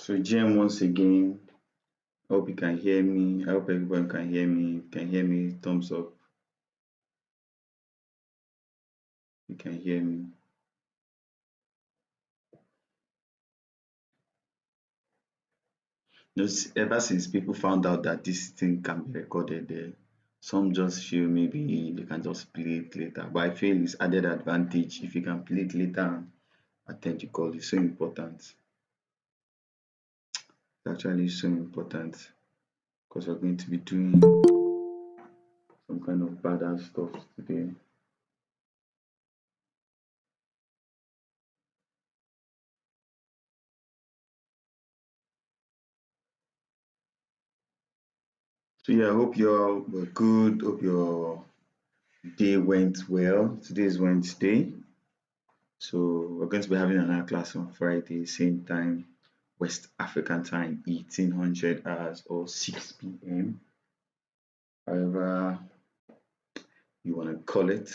So GM, once again, I hope you can hear me. I hope everyone can hear me. If you can hear me, thumbs up. You can hear me. Just ever since people found out that this thing can be recorded, some just feel maybe they can just play it later. But I feel it's added advantage if you can play it later and attend the call. It's so important. It's actually so important because we're going to be doing some kind of badass stuff today. So yeah, I hope you're were good. Hope your day went well. Today is Wednesday, so we're going to be having another class on Friday, same time, West African time, 1800 hours or 6 p.m. However you want to call it.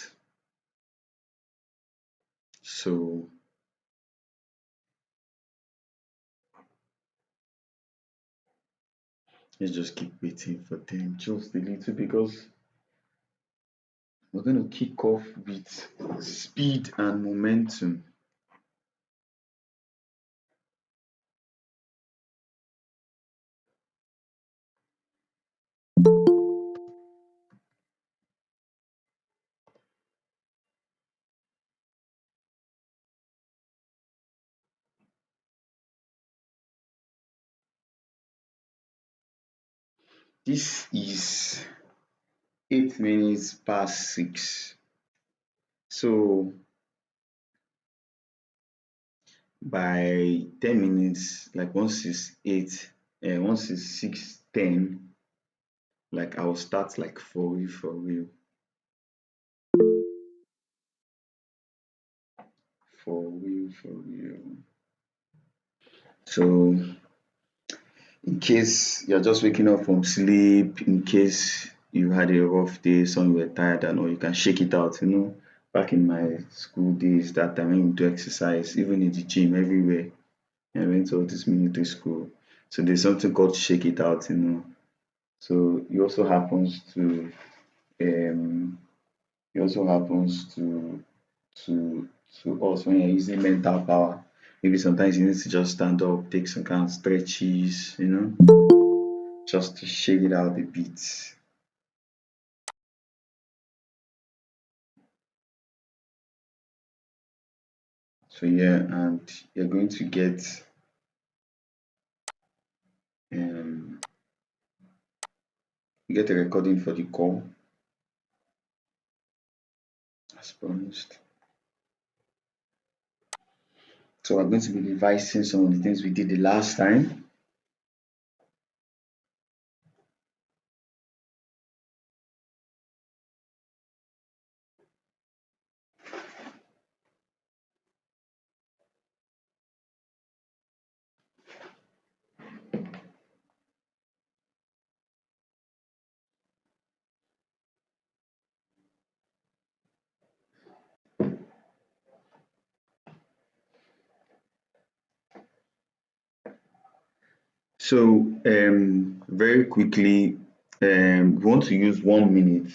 So let's just keep waiting for them just a little because we're going to kick off with speed and momentum. This is 8 minutes past 6. So by 10 minutes, like once it's 8, once it's 6:10, like I'll start like for real, for real, for real, for real. So in case you're just waking up from sleep, in case you had a rough day, some you were tired and all, you can shake it out, you know. Back in my school days, that time when we do exercise, even in the gym, everywhere. I went to all this military school. So there's something called shake it out, you know. So it also happens to um it also happens to to us when you're using mental power. Maybe sometimes you need to just stand up, take some kind of stretches, you know, just to shake it out a bit. So yeah, and you're going to get um you get a recording for the call as promised. So we're going to be revising some of the things we did the last time. So very quickly, we want to use 1 minute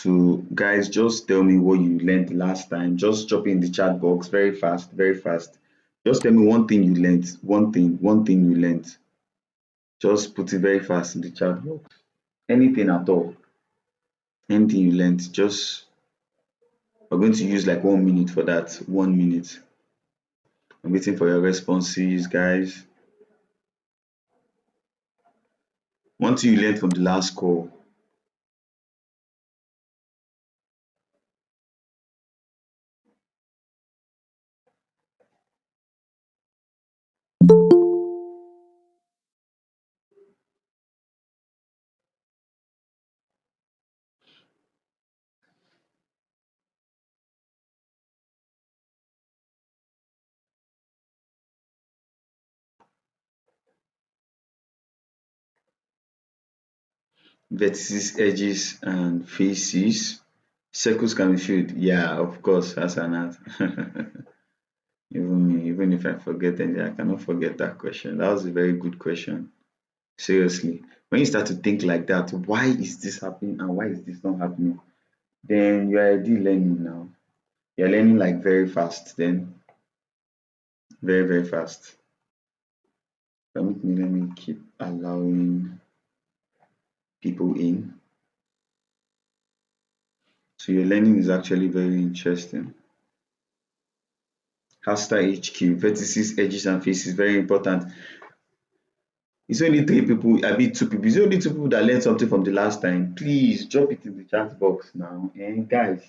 to guys just tell me what you learned last time. Just drop it in the chat box very fast, very fast. Just tell me one thing you learned, one thing you learned. Just put it very fast in the chat box. Anything at all, anything you learned. Just we're going to use like 1 minute for that. 1 minute. I'm waiting for your responses, guys. One thing you learned from the last call. Vertices, edges, and faces. Circles can be filled. Yeah, of course, that's an art. Even me, even if I forget anything, I cannot forget that question. That was a very good question. Seriously. When you start to think like that, why is this happening and why is this not happening? Then you're already learning now. You're learning like very fast then. Very, very fast. Let me keep allowing people in. So your learning is actually very interesting. Hashtag HQ, vertices, edges, and faces, very important. It's only three people, I mean two people. It's only two people that learned something from the last time. Please drop it in the chat box now. And guys,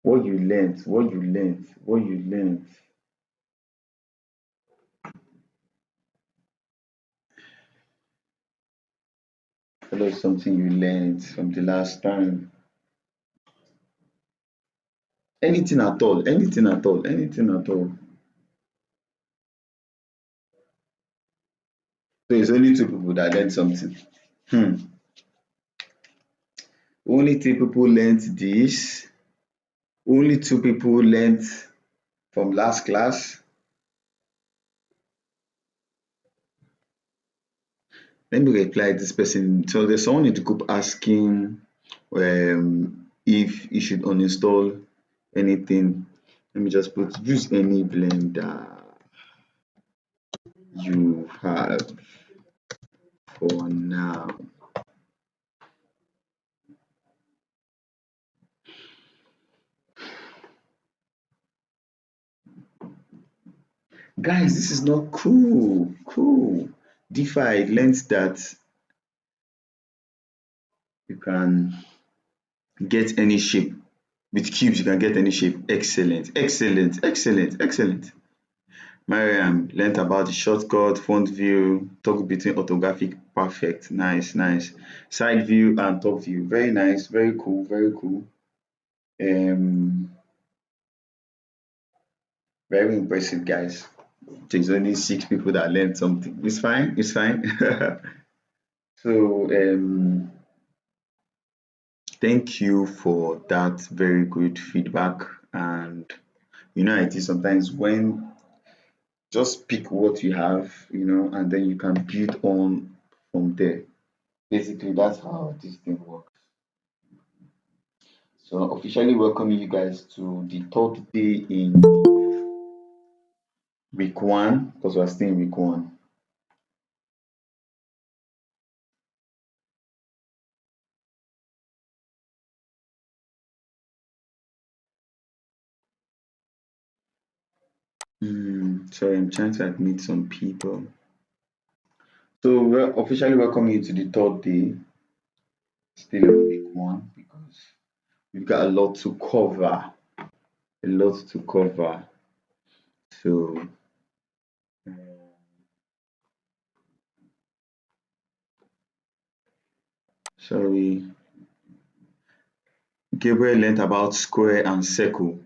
what you learned. Tell us something you learned from the last time. Anything at all, anything at all, anything at all. So it's only two people that learned something. Hmm. Only three people learned this. Only two people learned from last class. Let me reply this person. So there's someone in the group asking if you should uninstall anything. Let me just put use any blender you have for now. Guys, this is not cool. Cool. DeFi learned that you can get any shape. With cubes, you can get any shape. Excellent, excellent, excellent, excellent. Mariam learnt about the shortcut, front view, toggle between orthographic. Perfect. Nice, nice. Side view and top view. Very nice, very cool, very cool. Very impressive, guys. There's only 6 people that learned something. It's fine, it's fine. So thank you for that very good feedback. And you know, it is sometimes when just pick what you have, and then you can build on from there. Basically, that's how this thing works. So officially welcoming you guys to the third day in week one, because we're still in week one. Sorry, I'm trying to admit some people. So we're officially welcoming you to the third day, still in week one, because we've got a lot to cover. A lot to cover. So sorry. Gabriel learnt about square and circle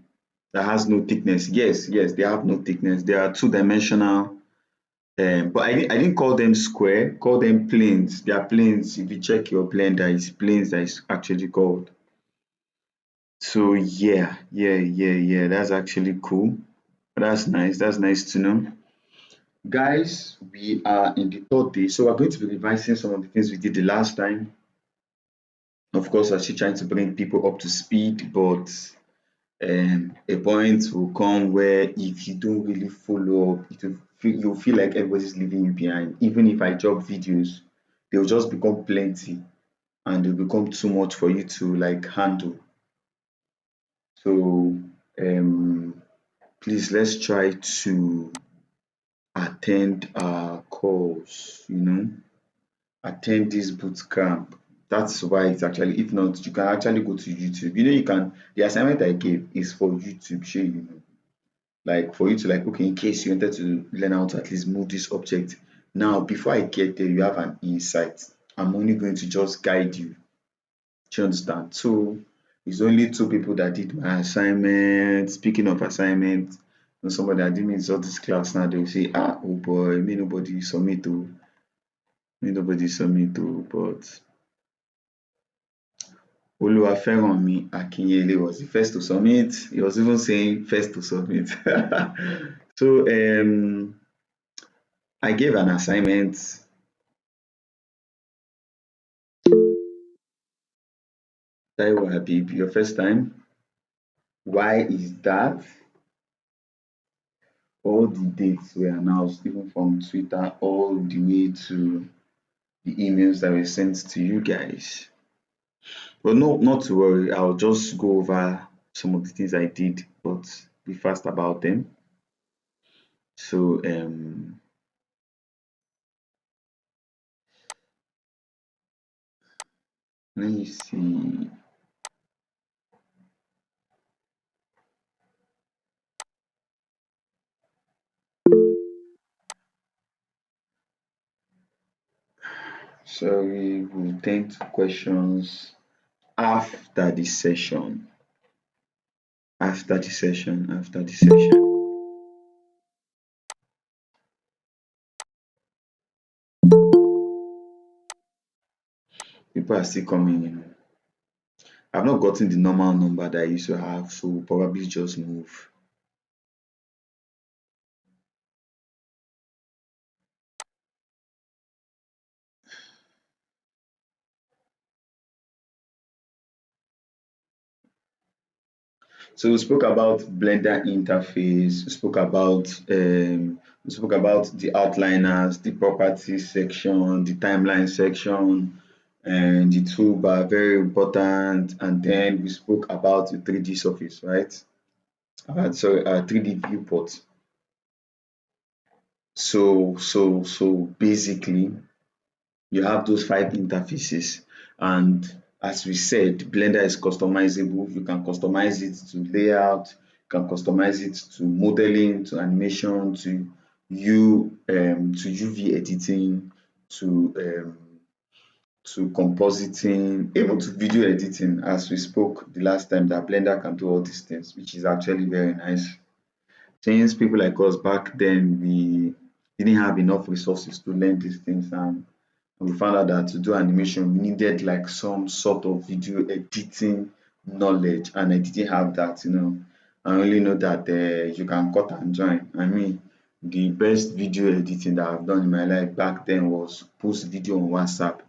that has no thickness. Yes, yes, they have no thickness. They are two-dimensional. But I didn't call them square, call them planes. They are planes. If you check your blender, it's planes that is actually called. So yeah, that's actually cool. That's nice. That's nice to know. Guys, we are in the third day, so we're going to be revising some of the things we did the last time. Of course, we're still trying to bring people up to speed, but a point will come where if you don't really follow up, you'll feel like everybody's leaving you behind. Even if I drop videos, they'll just become plenty and they'll become too much for you to like handle. So please let's try to attend our calls, attend this boot camp. That's why it's actually, if not, you can actually go to YouTube. The assignment I gave is for YouTube, sure like for you to like, okay, in case you wanted to learn how to at least move this object. Now, before I get there, you have an insight. I'm only going to just guide you. Do you understand? So it's only 2 people that did my assignment. Speaking of assignment, when somebody that didn't result this class now, they'll say, oh boy, me nobody submit to, but Oluwaferanmi Akinyele was the first to submit. He was even saying first to submit. So I gave an assignment. Taiwo Habib, your first time. Why is that? All the dates were announced, even from Twitter, all the way to the emails that were sent to you guys. But no, not to worry. I'll just go over some of the things I did, but be fast about them. So let me see. So we will tend to questions after the session. After the session. After the session. People are still coming in. I've not gotten the normal number that I used to have, so we'll probably just move. So we spoke about Blender interface, we spoke about the outliners, the properties section, the timeline section, and the toolbar, very important. And then we spoke about the 3D surface, right? Sorry, 3D viewport. So basically, you have those 5 interfaces, and as we said, Blender is customizable. You can customize it to layout, you can customize it to modeling, to animation, to UV editing, to compositing, even to video editing, as we spoke the last time, that Blender can do all these things, which is actually very nice. Since people like us back then, we didn't have enough resources to learn these things, and we found out that to do animation we needed like some sort of video editing knowledge, and I didn't have that. I only know that you can cut and join. I mean, the best video editing that I've done in my life back then was post video on WhatsApp.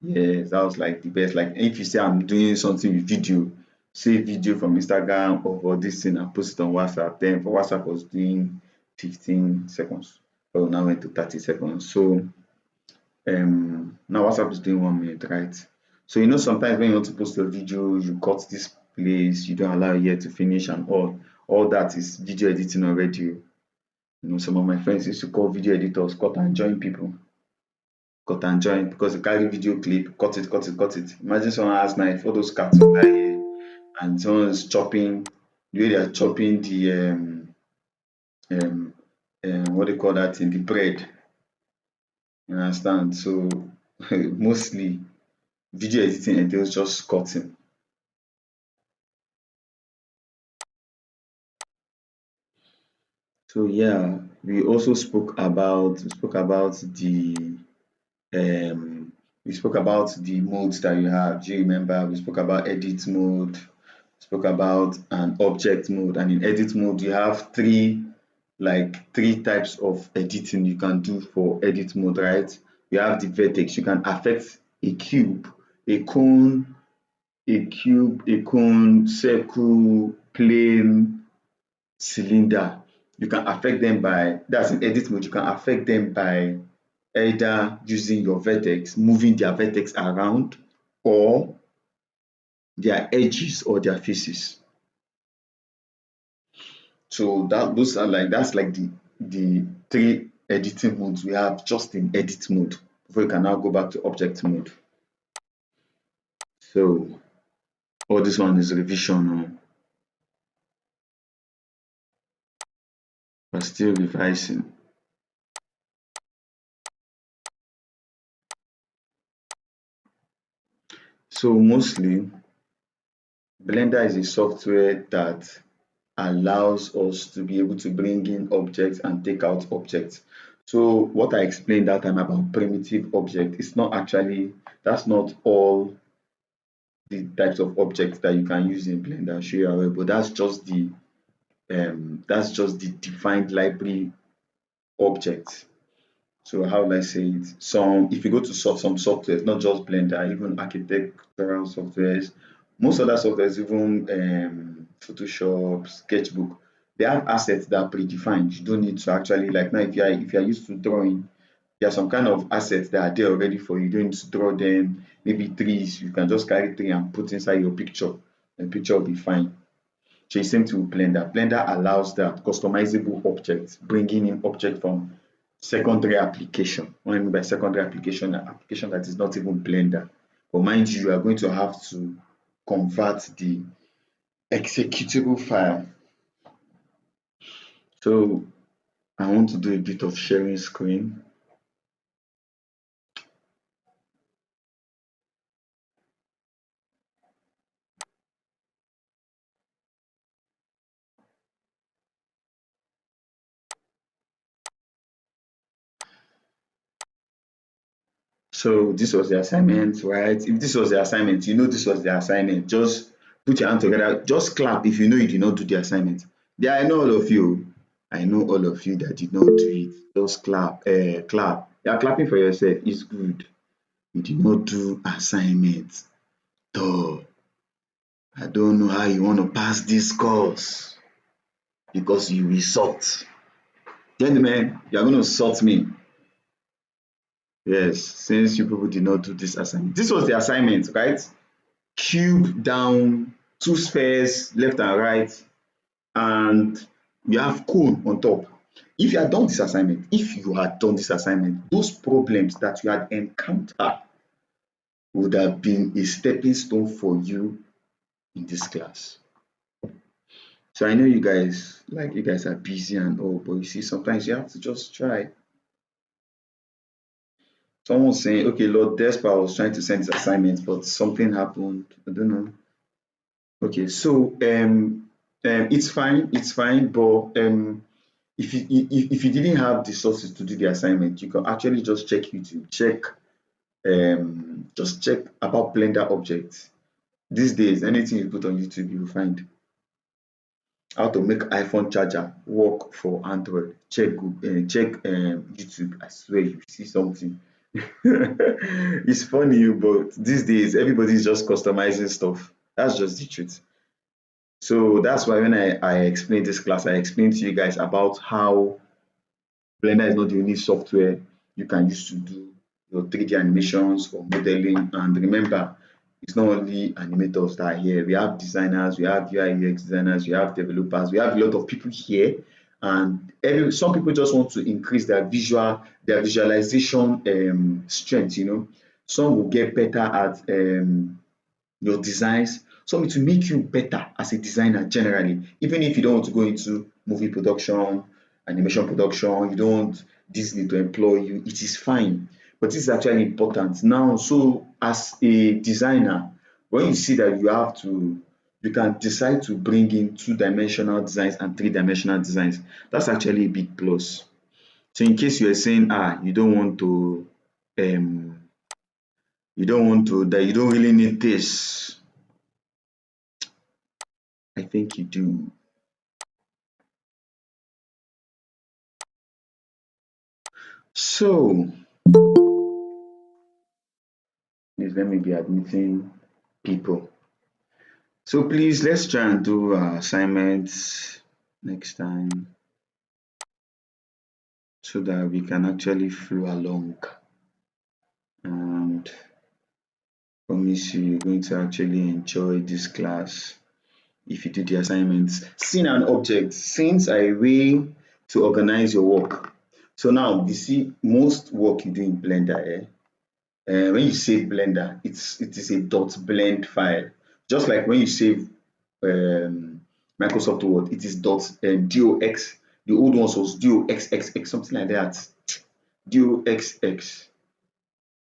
Yes, that was like the best. Like if you say I'm doing something with video, say video from Instagram or for this thing and post it on WhatsApp. Then for WhatsApp was doing 15 seconds. But now went to 30 seconds. So now WhatsApp is doing 1 minute, right? So sometimes when you want to post a video, you cut this place, you don't allow here to finish and all that is video editing already. Some of my friends used to call video editors cut and join people. Cut and join because you carry video clip, cut it, cut it, cut it. Imagine someone has knife, all those cartoons that here, and someone's chopping, the way they are chopping the um what do you call that thing, the bread. You understand? So mostly video editing entails just cutting. So yeah, um we spoke about the modes that you have. Do you remember? We spoke about edit mode, spoke about an object mode, and in edit mode you have three types of editing you can do for edit mode, right? You have the vertex. You can affect a cube, a cone, circle, plane, cylinder. You can affect them by, that's in edit mode, you can affect them by either using your vertex, moving their vertex around, or their edges or their faces. So that's like the three editing modes we have just in edit mode before you can now go back to object mode. So all this one is revision. We're still revising. So mostly Blender is a software that allows us to be able to bring in objects and take out objects. So what I explained that time about primitive object, it's not actually, that's not all the types of objects that you can use in Blender. I'll show you how, but that's just the defined library object. So how will I say it? Some, if you go to some softwares, not just Blender, even architectural softwares, most other softwares, even Photoshop, Sketchbook, they have assets that are predefined. You don't need to actually, like now, if you are used to drawing, there are some kind of assets that are there already for you. You don't need to draw them. Maybe trees, you can just carry tree and put inside your picture. The picture will be fine. So it's same to Blender. Blender allows that customizable objects, bringing in object from secondary application. What I mean by secondary application, an application that is not even Blender. But mind you, you are going to have to convert the executable file. So I want to do a bit of sharing screen. So this was the assignment, right? If this was the assignment, you know this was the assignment. Just put your hand together. Just clap if you know you did not do the assignment. Yeah, I know all of you. I know all of you that did not do it. Just clap. Clap. Yeah, clapping for yourself is good. You did not do assignment. Duh. I don't know how you want to pass this course because you will sort. Gentlemen, you are going to sort me. Yes, since you people did not do this assignment. This was the assignment, right? Cube down, two spheres left and right, and you have cone on top. If you had done this assignment, those problems that you had encountered would have been a stepping stone for you in this class. So I know you guys, like you guys are busy and all, but you see, sometimes you have to just try. Someone was saying, okay, Lord Despa was trying to send his assignment, but something happened. I don't know. Okay, so it's fine, but if you didn't have the sources to do the assignment, you can actually just check YouTube, just check about Blender objects. These days, anything you put on YouTube, you will find how to make iPhone charger work for Android. Check YouTube. I swear you see something. It's funny, but these days everybody is just customizing stuff. That's just the truth. So that's why when I explained this class, I explained to you guys about how Blender is not the only software you can use to do your 3D animations or modeling. And remember, it's not only animators that are here. We have designers, we have UI UX designers, we have developers, we have a lot of people here. And some people just want to increase their visualization strength. Some will get better at your designs. So it will make you better as a designer generally, even if you don't want to go into movie production, animation production, you don't want Disney to employ you, it is fine. But this is actually important now. So as a designer, when you see that you can decide to bring in two-dimensional designs and three-dimensional designs, that's actually a big plus. So in case you are saying, um, that you don't really need this, I think you do. So please let me be admitting people. So please let's try and do assignments next time so that we can actually flow along. And promise you're going to actually enjoy this class if you do the assignments. Scene and object. Scenes are a way to organize your work. So now you see most work you do in Blender, when you save Blender, it is a .blend file. Just like when you save Microsoft Word, it is .dox. The old ones was .xxx, something like that. .xx.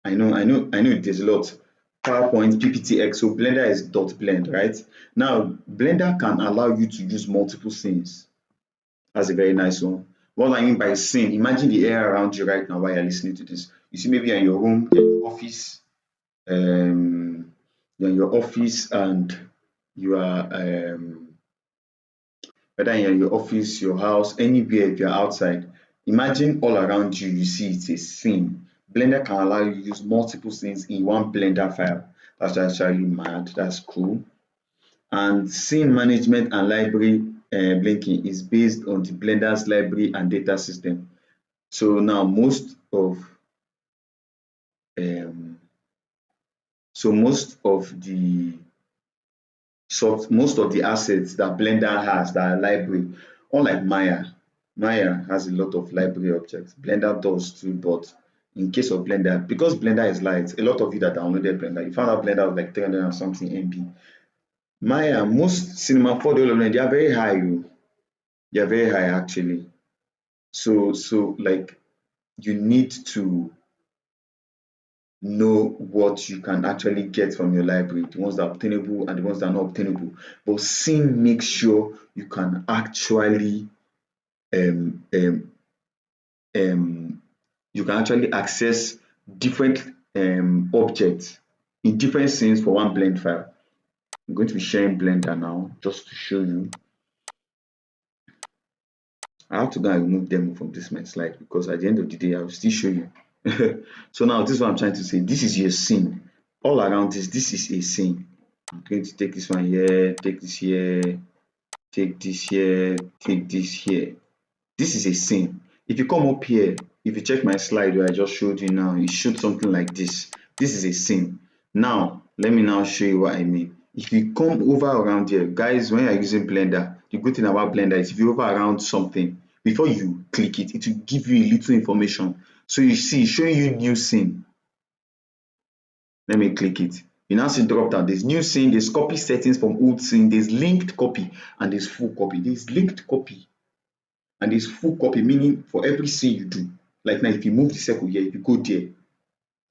I know. There's a lot. PowerPoint, PPTX. So Blender is .blend, right? Now Blender can allow you to use multiple scenes. That's a very nice one. What I mean by scene, imagine the air around you right now while you're listening to this. You see, maybe you're in your home, you're in your office, um, you're in your office and you are whether you're in your office, your house, anywhere, if you're outside, imagine all around you, you see it's a scene. Blender can allow you to use multiple scenes in one Blender file. That's actually mad. That's cool. And scene management and library linking is based on the Blender's library and data system. So now um, most of the most of the assets that Blender has that are library, unlike Maya has a lot of library objects. Blender does too, but in case of Blender, because Blender is light, a lot of you that downloaded Blender, you found out Blender was like 300 and something MB. Maya, most Cinema 4 development, they are very high. They are very high actually. So like you need to know what you can actually get from your library, the ones that are obtainable and the ones that are not obtainable. But Sim makes sure you can actually um, um, you can actually access different objects in different scenes for one blend file. I'm going to be sharing Blender now just to show you. I have to go and remove demo from this my slide because at the end of the day I will still show you. So now this is what I'm trying to say. This is your scene. All around this is a scene. I'm going to take this one here, take this here, take this here, take this here. This is a scene. If you come up here, if you check my slide where I just showed you now, it showed something like this. This is a scene. Now, let me now show you what I mean. If you come over around here, guys, when you're using Blender, the good thing about Blender is if you hover around something, before you click it, it will give you a little information. So you see, showing you new scene. Let me click it. You now see drop down. There's new scene, there's copy settings from old scene, there's linked copy, and there's full copy. There's linked copy and there's full copy, meaning for every scene you do. Like now, if you move the circle here, if you go there,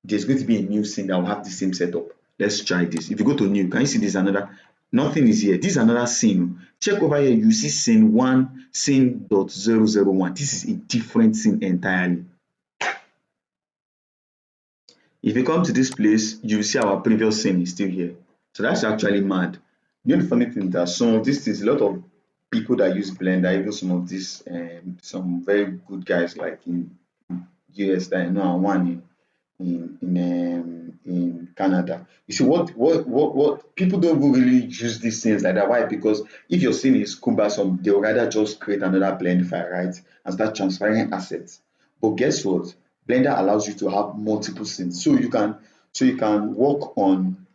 there's going to be a new scene that will have the same setup. Let's try this. If you go to new, can you see there's another? Nothing is here. This is another scene. Check over here, you see scene 1, scene.001. This is a different scene entirely. If you come to this place, you see our previous scene is still here. So that's actually mad. You know the funny thing that some of these things, a lot of people that use Blender, even some of these, some very good guys like in US that I know, and one in Canada. You see what people don't really use these things like that. Why? Because if your scene is cumbersome, they'll rather just create another blend file, right? And start transferring assets. But guess what? Blender allows you to have multiple scenes. So you can work on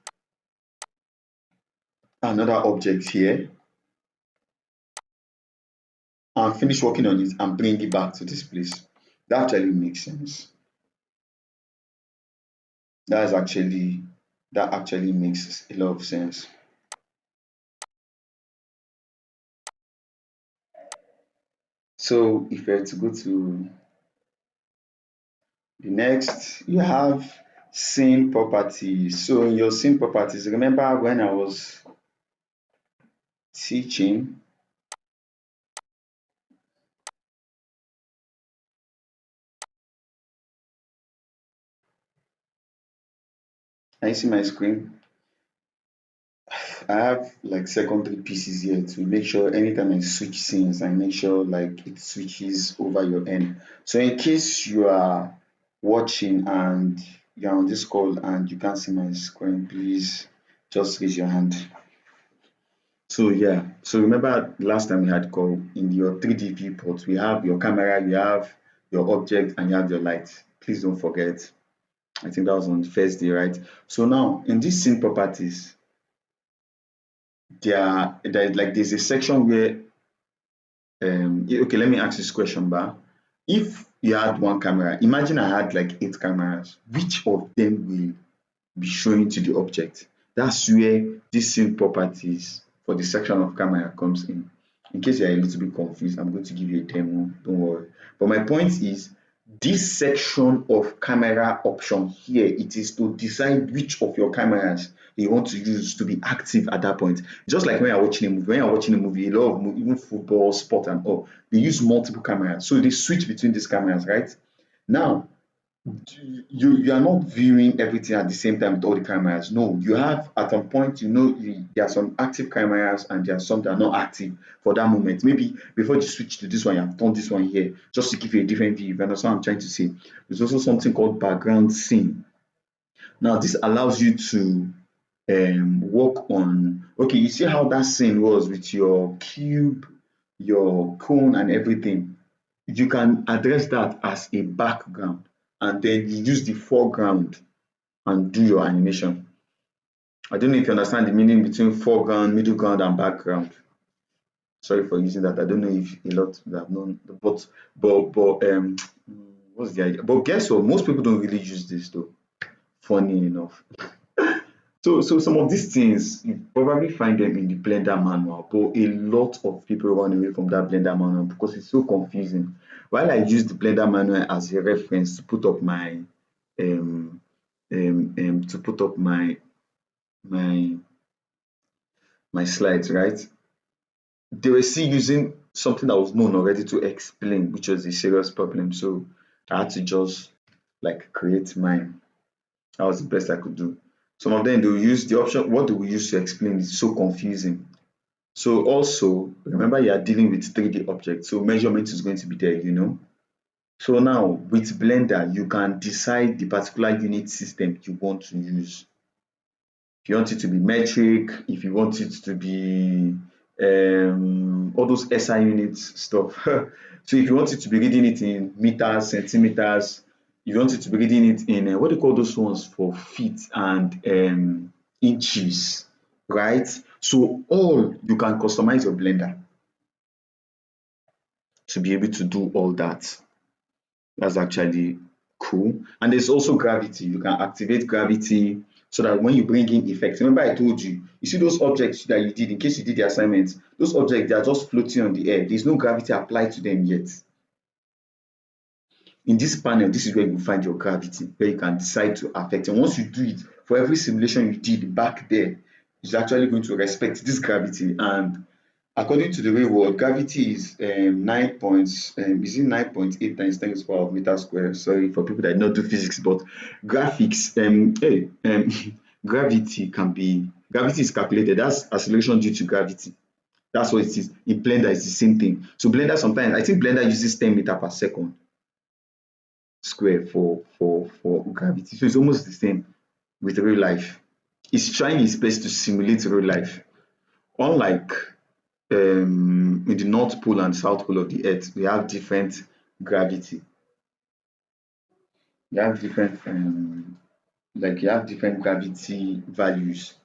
another object here and finish working on it and bring it back to this place. That actually makes sense. That actually makes a lot of sense. So if we're to go to the next, you have scene properties. So in your scene properties, remember when I was teaching, can you see my screen? I have like secondary pieces here to make sure anytime I switch scenes, I make sure like it switches over your end. So in case you are watching and you're on this call and you can't see my screen, please just raise your hand. So yeah, so remember last time we had call in your 3D viewport, we have your camera, you have your object, and you have your light. Please don't forget. I think that was on the first day, right? So now in these scene properties, there's a section where okay, let me ask this question, Ba. If you had one camera, imagine I had like 8 cameras, which of them will be showing to the object? That's where this scene properties for the section of camera comes in. In case you're a little bit confused, I'm going to give you a demo, don't worry. But my point is, this section of camera option here, it is to decide which of your cameras you want to use to be active at that point. Just like when you're watching a movie. When you're watching a movie, a lot of even football, sport and all, they use multiple cameras. So they switch between these cameras, right? Now, you are not viewing everything at the same time with all the cameras. No, you have at some point, there are some active cameras and there are some that are not active for that moment. Maybe before you switch to this one, you have turned this one here just to give you a different view. You understand what I'm trying to say? There's also something called background scene. Now, this allows you to work on, okay, you see how that scene was with your cube, your cone, and everything. You can address that as a background and then you use the foreground and do your animation. I don't know if you understand the meaning between foreground, middle ground, and background. Sorry for using that. I don't know if a lot have known, but what's the idea? But guess what? Most people don't really use this though. Funny enough. So some of these things you probably find them in the Blender manual, but a lot of people run away from that Blender manual because it's so confusing. While I use the Blender manual as a reference to put up my um, to put up my my slides, right? They were still using something that was known already to explain, which was a serious problem. So I had to just like create mine. That was the best I could do. Some of them they will use the option, what they will use to explain is so confusing. So also remember you are dealing with 3D objects, so measurement is going to be there. So now with Blender, you can decide the particular unit system you want to use. If you want it to be metric, if you want it to be all those SI units stuff. So if you want it to be reading it in meters, centimeters, you want it to be reading it in what do you call those ones for feet and inches, right? So all you can customize your Blender to be able to do all that. That's actually cool. And there's also gravity. You can activate gravity so that when you bring in effects, remember I told you, you see those objects that you did, in case you did the assignments, those objects, they are just floating on the air. There's no gravity applied to them yet. In this panel, this is where you find your gravity, where you can decide to affect. And once you do it, for every simulation you did back there, it's actually going to respect this gravity. And according to the real world, gravity is 9.8 times 10 to the power of meter square. Sorry for people that did not do physics, but graphics, gravity is calculated. That's acceleration due to gravity. That's what it is. In Blender, it's the same thing. So Blender sometimes, I think Blender uses 10 meter per second square for gravity. So it's almost the same with real life. It's trying its best to simulate real life. Unlike in the North Pole and South Pole of the Earth, we have different gravity. You have different gravity values.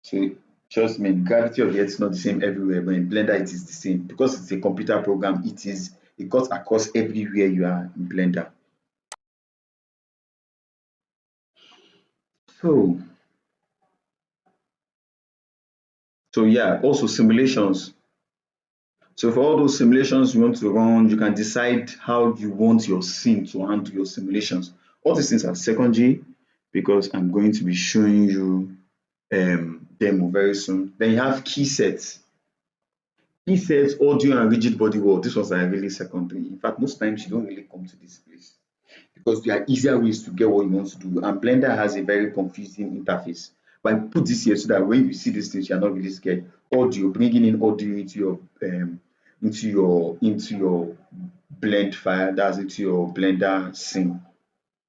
So just mean gravity of the Earth is not the same everywhere, but in Blender it is the same because it's a computer program. It cuts across everywhere you are in Blender. So yeah, also simulations. So for all those simulations you want to run, you can decide how you want your scene to handle your simulations. All these things are secondary because I'm going to be showing you demo very soon. Then you have key sets. Key sets, audio and rigid body world. This ones are really secondary. In fact, most times you don't really come to this place because there are easier ways to get what you want to do. And Blender has a very confusing interface. But I put this here so that when you see these things, you're not really scared. Audio, bringing in audio into your blend file, that's into your Blender scene.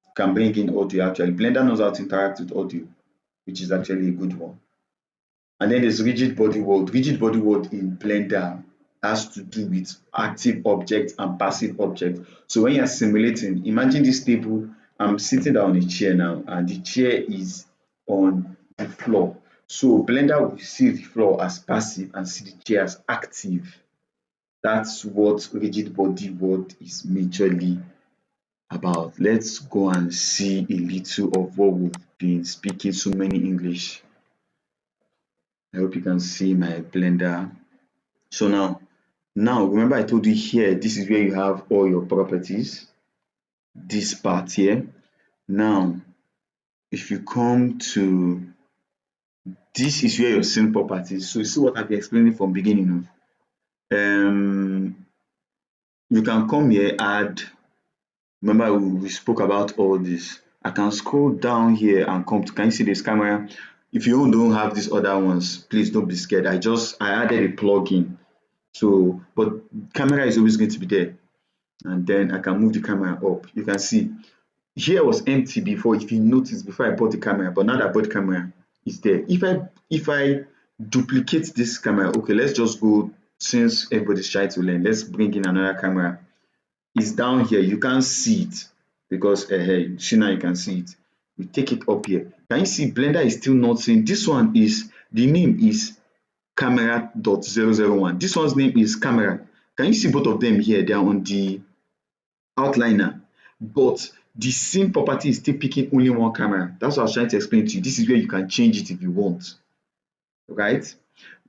You can bring in audio actually. Blender knows how to interact with audio, which is actually a good one. And then there's rigid body world. Rigid body world in Blender has to do with active objects and passive objects. So when you're simulating, imagine this table. I'm sitting down on a chair now, and the chair is on the floor. So Blender will see the floor as passive and see the chair as active. That's what rigid body world is majorly about. Let's go and see a little of what we've been speaking so many English. I hope you can see my Blender. So now remember I told you here, this is where you have all your properties, this part here. Now, if you come to, this is where your scene properties. So you see what I've been explaining from beginning. You can come here, add Remember we spoke about all this. I can scroll down here and come to, can you see this camera? If you don't have these other ones, please don't be scared. I added a plugin. So, but camera is always going to be there. And then I can move the camera up. You can see here was empty before, if you notice, before I bought the camera, but now that I bought the camera, it's there. If I duplicate this camera, okay, let's just go, since everybody's trying to learn, let's bring in another camera. It's down here, you can't see it because see, now you can see it. We take it up here. Can you see Blender is still not saying this one is, the name is camera.001. This one's name is camera. Can you see both of them here? They are on the outliner, but the same property is still picking only one camera. That's what I was trying to explain to you. This is where you can change it if you want, right?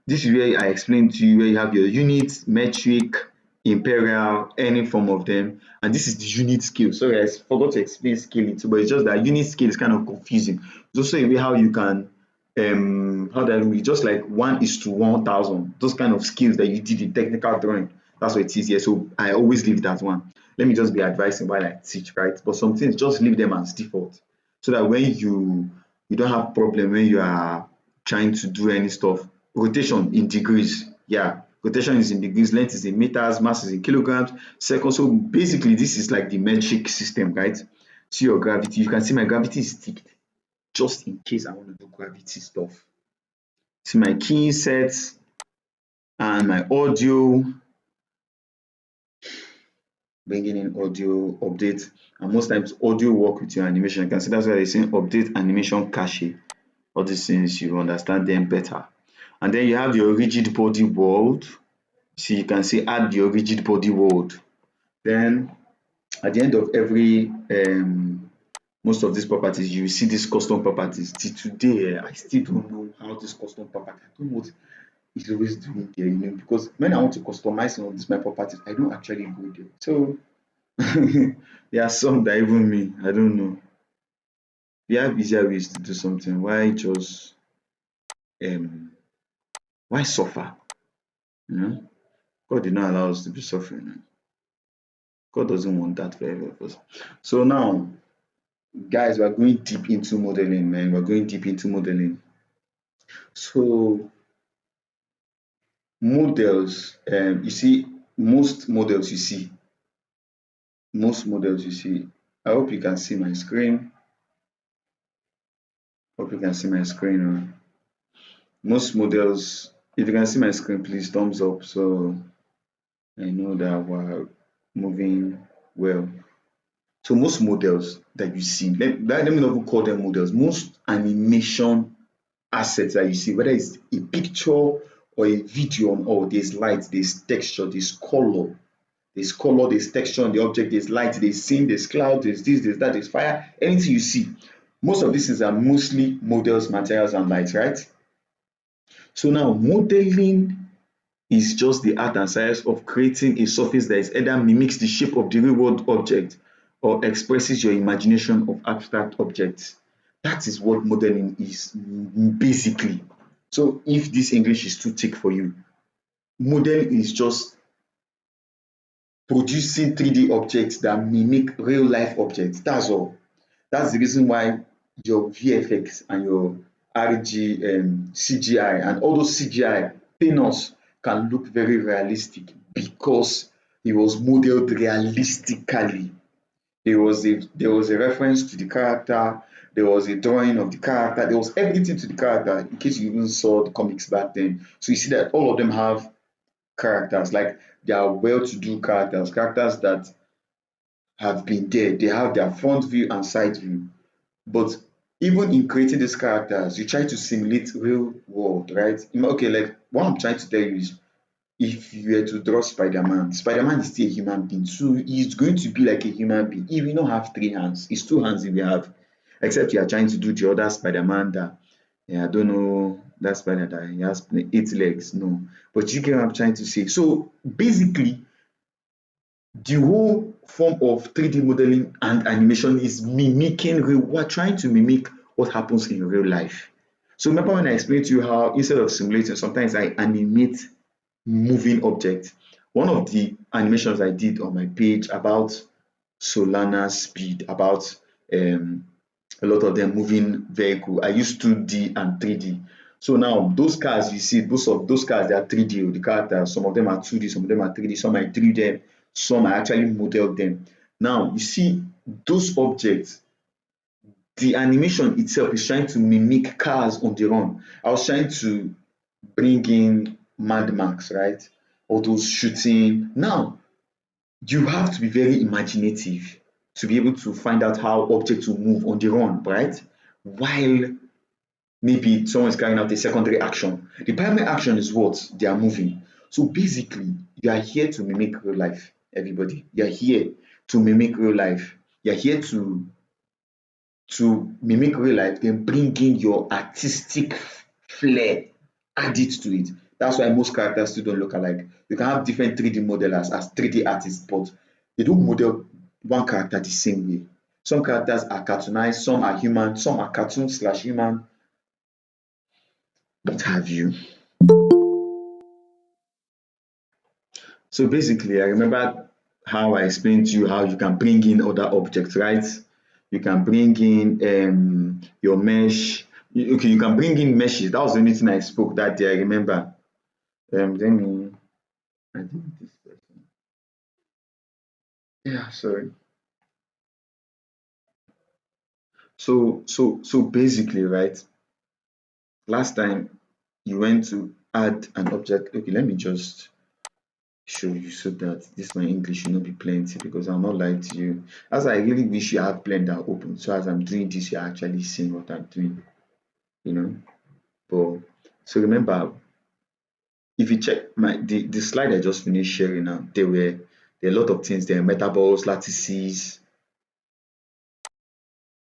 This is where I explained to you where you have your unit, metric, imperial, any form of them, and this is the unit scale. Sorry, I forgot to explain scaling too, but it's just that unit scale is kind of confusing. It's also a way how you can how do I do it? Just like 1:1000, those kind of skills that you did in technical drawing. That's what it is here. So I always leave that one. Let me just be advising while I teach, right? But some things just leave them as default, so that when you don't have problem when you are trying to do any stuff. Rotation in degrees, yeah, rotation is in degrees, length is in meters, mass is in kilograms, seconds. So basically this is like the metric system, right? See your gravity, you can see my gravity is ticked just in case I want to do gravity stuff. See my key sets and my audio, bringing in audio update, and most times audio work with your animation. You can see that's why they're saying update animation cache. All these things, you understand them better. And then you have your rigid body world. See, you can see add your rigid body world. Then at the end of every most of these properties, you see these custom properties. Till today, I still don't know how this custom property, I don't know what it's always doing there, because when I want to customize some of these my properties, I don't actually go there. So there are some that even me, I don't know. We have easier ways to do something. Why just um why suffer? You know? God did not allow us to be suffering. God doesn't want that for any of us. So now, guys, we're going deep into modeling, man. We're going deep into modeling. So models, you see, most models you see. I hope you can see my screen. Hope you can see my screen. Most models, if you can see my screen, please thumbs up so I know that we're moving well. So most models that you see, let me not even call them models. Most animation assets that you see, whether it's a picture or a video on all, there's light, there's texture, there's texture on the object, there's light, there's scene, there's cloud, there's this, there's that, there's fire, anything you see. Most of these things are mostly models, materials, and light, right? So now modeling is just the art and science of creating a surface that is either mimics the shape of the real world object or expresses your imagination of abstract objects. That is what modeling is basically. So if this English is too thick for you, modeling is just producing 3D objects that mimic real life objects. That's all. That's the reason why your VFX and your RG CGI and all those CGI painters can look very realistic, because it was modeled realistically. There was a reference to the character, there was a drawing of the character, there was everything to the character, in case you even saw the comics back then. So you see that all of them have characters, like they are well-to-do characters that have been there. They have their front view and side view. But even in creating these characters, you try to simulate real world, right? Okay, like what I'm trying to tell you is, if you were to draw Spider-Man, Spider-Man is still a human being. So he's going to be like a human being. He will not have 3 hands. It's 2 hands he will have. Except you are trying to do the other Spider-Man that, yeah, I don't know, that Spider that he has 8 legs. No. But you get what I'm trying to say. So basically, the whole form of 3D modeling and animation is mimicking real, we're trying to mimic what happens in real life. So remember when I explained to you how instead of simulating, sometimes I animate moving objects. One of the animations I did on my page about Solana speed, about a lot of them moving vehicle. I use 2D and 3D. So now those cars you see, most of those cars they are 3D. The characters, some of them are 2D, some of them are 3D, some I 3D them, some I actually modeled them. Now you see those objects, the animation itself is trying to mimic cars on the run. I was trying to bring in Mad Max, right? All those shooting. Now you have to be very imaginative to be able to find out how objects will move on the run, right? While maybe someone is carrying out a secondary action. The primary action is what? They are moving. So basically, you are here to mimic real life, everybody. You are here to mimic real life. You are here to mimic real life, then bring in your artistic flair, add it to it. That's why most characters still don't look alike. You can have different 3D modelers as 3D artists, but they don't model one character the same way. Some characters are cartoonized, some are human, some are cartoon slash human, what have you. So basically, I remember how I explained to you how you can bring in other objects, right? You can bring in your mesh. Okay, you can bring in meshes. That was the only thing I spoke that day. I remember. Let me. I think this person. Yeah, sorry. So basically, right? Last time you went to add an object. Okay, let me just show you so that this my English will not be plenty, because I'll not lie to you. As I really wish you have Blender open, so as I'm doing this, you're actually seeing what I'm doing, you know. But so remember, if you check the slide I just finished sharing now, there are a lot of things there: metaballs, lattices,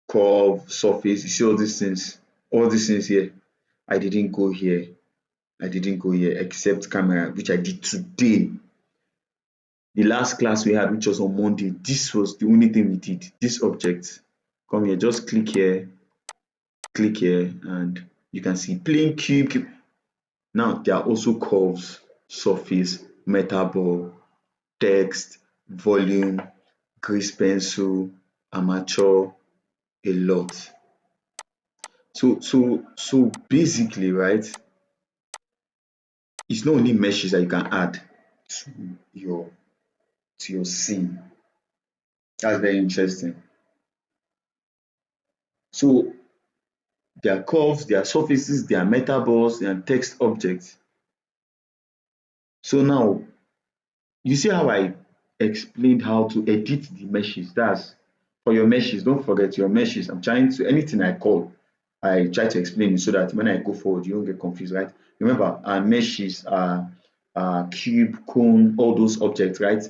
curve, surface. You see all these things here. I didn't go here. I didn't go here except camera, which I did today. The last class we had, which was on Monday, this was the only thing we did. This object. Come here, just click here, and you can see plane, cube. Now there are also curves, surface, metaball, text, volume, grease pencil, amateur, a lot. So basically, right, it's not only meshes that you can add to your scene. That's very interesting. So there are curves, there are surfaces, there are metaballs, there are text objects. So now you see how I explained how to edit the meshes. That's for your meshes. Don't forget your meshes. I'm trying to, anything I call, I try to explain it so that when I go forward, you don't get confused, right? Remember, our meshes are cube, cone, all those objects, right?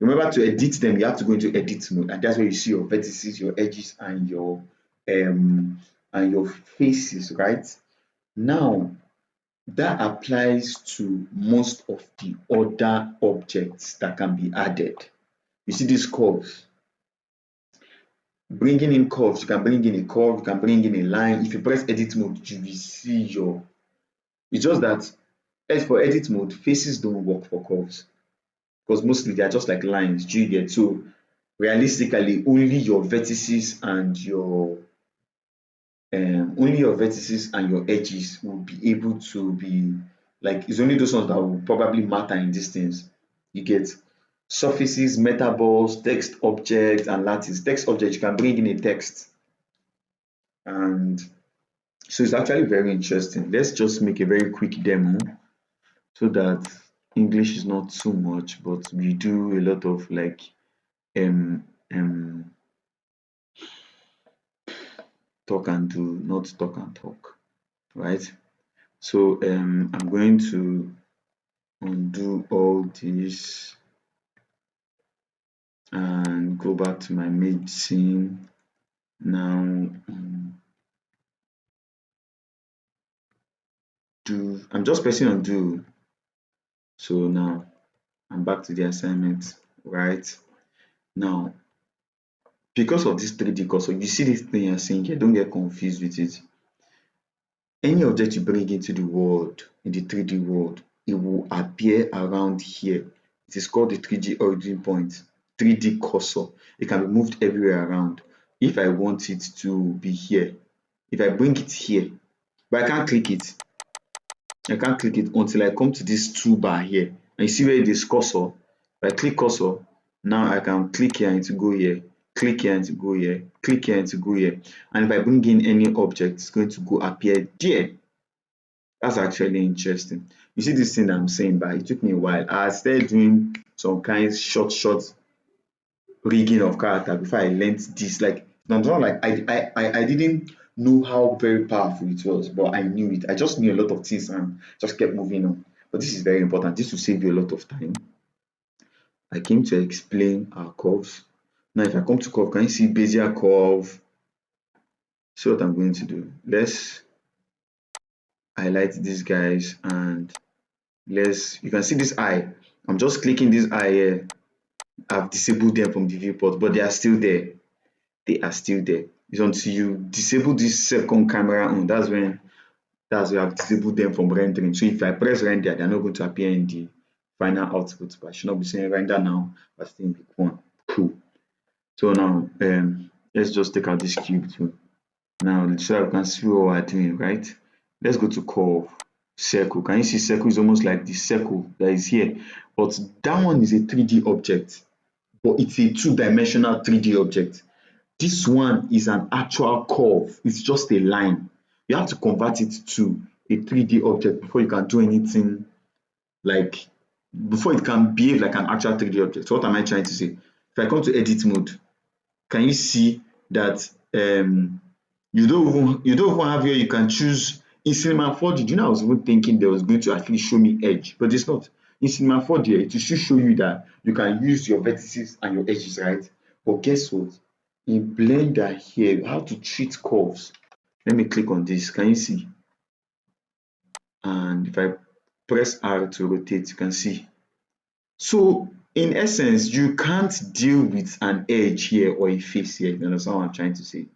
Remember, to edit them, you have to go into edit mode, and that's where you see your vertices, your edges, and your faces, right? Now, that applies to most of the other objects that can be added. You see these curves. Bringing in curves, you can bring in a curve, you can bring in a line. If you press edit mode, you will see your. It's just that as for edit mode, faces don't work for curves because mostly they are just like lines. Do you get? So realistically, only your vertices and your edges will be able to be like, it's only those ones that will probably matter in these things. You get surfaces, metaballs, text objects, and lattice. Text object, you can bring in a text. And so it's actually very interesting. Let's just make a very quick demo so that English is not too much, but we do a lot of like um um talk and do, not talk and talk, right? So I'm going to undo all this and go back to my made scene now. I'm just pressing undo. So now I'm back to the assignment, right? Now, because of this 3D cursor, you see this thing you're seeing here, don't get confused with it. Any object you bring into the world, in the 3D world, it will appear around here. It is called the 3D origin point. 3D cursor. It can be moved everywhere around. If I want it to be here, if I bring it here, but I can't click it. I can't click it until I come to this toolbar here. And you see where it is cursor. If I click cursor, now I can click here and to go here, click here and to go here, click here and to go here. And if I bring in any object, it's going to go appear there. That's actually interesting. You see this thing I'm saying, but it took me a while. I started doing some kind of short rigging of character before I learned this. Like, not like I didn't know how very powerful it was, but I knew it. I just knew a lot of things and just kept moving on. But this is very important. This will save you a lot of time. I came to explain our curves. Now, if I come to curve, can you see Bezier curve? So what I'm going to do, let's highlight these guys and you can see this eye. I'm just clicking this eye here. I've disabled them from the viewport, but they are still there. They are still there. It's until you disable this second camera on, that's when I've disabled them from rendering. So if I press render, they're not going to appear in the final output, but I should not be saying render now, but still in week one. Cool. So now let's just take out this cube too. Now so that we can see what we're doing, right? Let's go to curve, circle. Can you see circle is almost like the circle that is here? But that one is a 3D object, but it's a two-dimensional 3D object. This one is an actual curve. It's just a line. You have to convert it to a 3D object before you can do anything like, before it can behave like an actual 3D object. So what am I trying to say? If I come to edit mode, can you see that you don't even have here, you can choose in Cinema 4D. You know, I was even thinking there was going to actually show me edge, but it's not. In Cinema 4D, it should show you that you can use your vertices and your edges, right? But guess what? In Blender here, how to treat curves. Let me click on this. Can you see? And if I press R to rotate, you can see. So in essence, you can't deal with an edge here or a face here. You understand what I'm trying to say?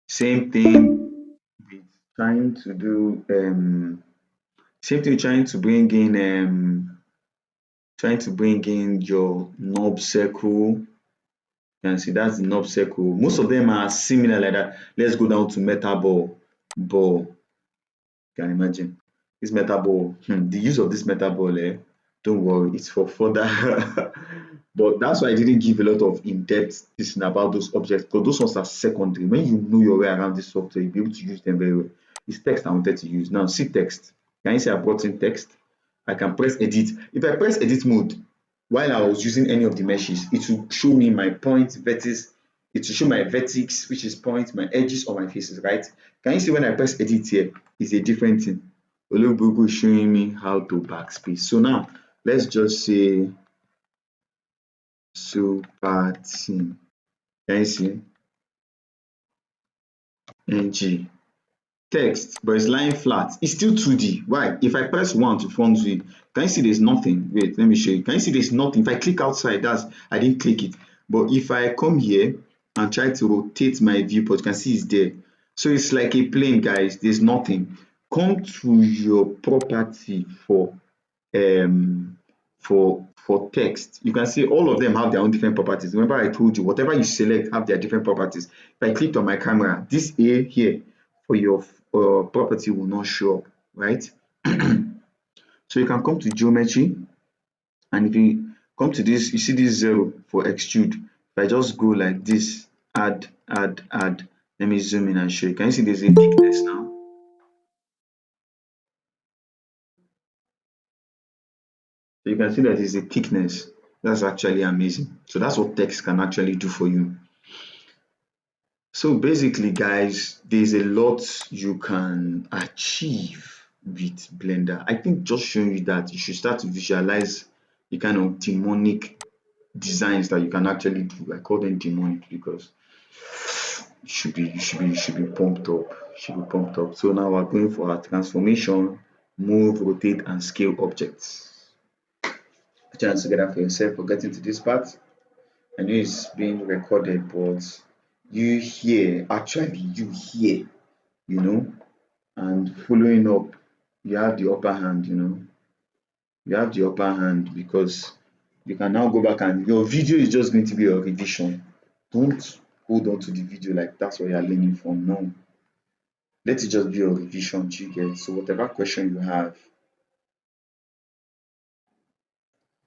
Same thing with trying to do same thing trying to bring in your knob circle. You can see that's the knob circle. Most of them are similar like that. Let's go down to metal ball. You can imagine this metal ball. The use of this metal ball, don't worry, it's for further. But that's why I didn't give a lot of in-depth teaching about those objects, because those ones are secondary. When you know your way around this software, you'll be able to use them very well. It's text I wanted to use. Now see text. Can you see I brought in text? I can press edit. If I press edit mode while I was using any of the meshes, it will show me my point, vertex. It will show my vertex, which is point, my edges or my faces, right? Can you see when I press edit here, it's a different thing. Ologbogbo is showing me how to backspace. So now let's just say SuperteamNg. Can you see? NG. Text, but it's lying flat. It's still 2D. Why? If I press 1 to front view, can you see there's nothing? Wait, let me show you. Can you see there's nothing? If I click outside, I didn't click it. But if I come here and try to rotate my viewport, you can see it's there. So it's like a plane, guys. There's nothing. Come to your property for text. You can see all of them have their own different properties. Remember I told you whatever you select have their different properties. If I clicked on my camera, this A here for your property will not show up, right? So you can come to geometry, and if you come to this, you see this 0 for extrude. If I just go like this, add, let me zoom in and show you. Can you see there's a thickness now? So you can see that there's a thickness. That's actually amazing. So that's what text can actually do for you. So basically, guys, there's a lot you can achieve with Blender. I think just showing you that, you should start to visualize the kind of demonic designs that you can actually do. I call them demonic because you should be pumped up. So now we're going for our transformation, move, rotate, and scale objects. Put your hands together for yourself for getting to this part. I know it's being recorded, but you hear, and following up, you have the upper hand, because You can now go back and your video is just going to be your revision. Don't hold on to the video like that's what you're learning from. No. Let it just be your revision, you get. So whatever question you have,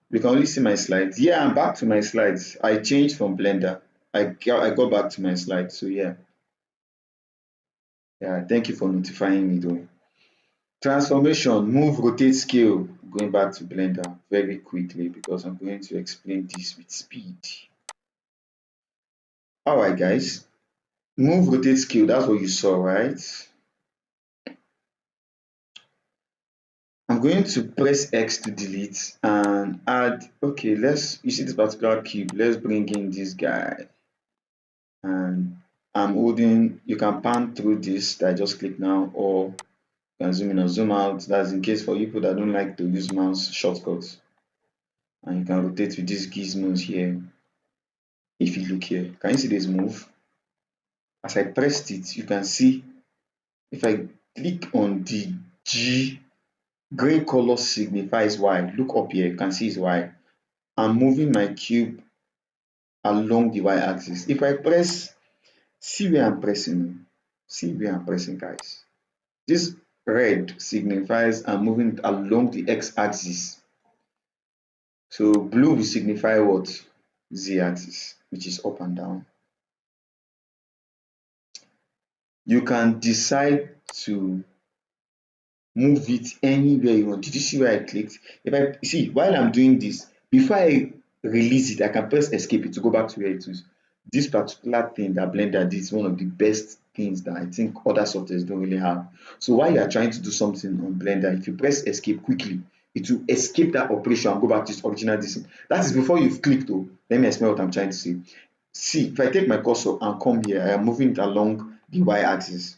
you can only see my slides. Yeah, I'm back to my slides. I changed from Blender. I got back to my slides. So yeah. Yeah, thank you for notifying me though. Transformation, move, rotate, scale. Going back to Blender very quickly because I'm going to explain this with speed. Alright guys, move, rotate, scale, that's what you saw, right? I'm going to press X to delete and add, okay, you see this particular cube, let's bring in this guy. And I'm holding, you can pan through this that I just clicked now, or you can zoom in or zoom out. That's in case for people that don't like to use mouse shortcuts. And you can rotate with these gizmos here. If you look here, can you see this move? As I pressed it, you can see if I click on the G, gray color signifies Y. Look up here, you can see it's Y. I'm moving my cube along the Y axis. If I press, see where I'm pressing, guys. This red signifies I'm moving along the X axis. So blue will signify what? Z axis, which is up and down. You can decide to move it anywhere you want. Did you see where I clicked? If I see while I'm doing this, before I release it, I can press escape to go back to where it is. This particular thing that Blender did is one of the best things that I think other softwares don't really have. So while you are trying to do something on Blender, if you press escape quickly, it will escape that operation and go back to its original design. That is before you've clicked though. Let me explain what I'm trying to say. See, if I take my cursor and come here, I am moving it along the Y axis,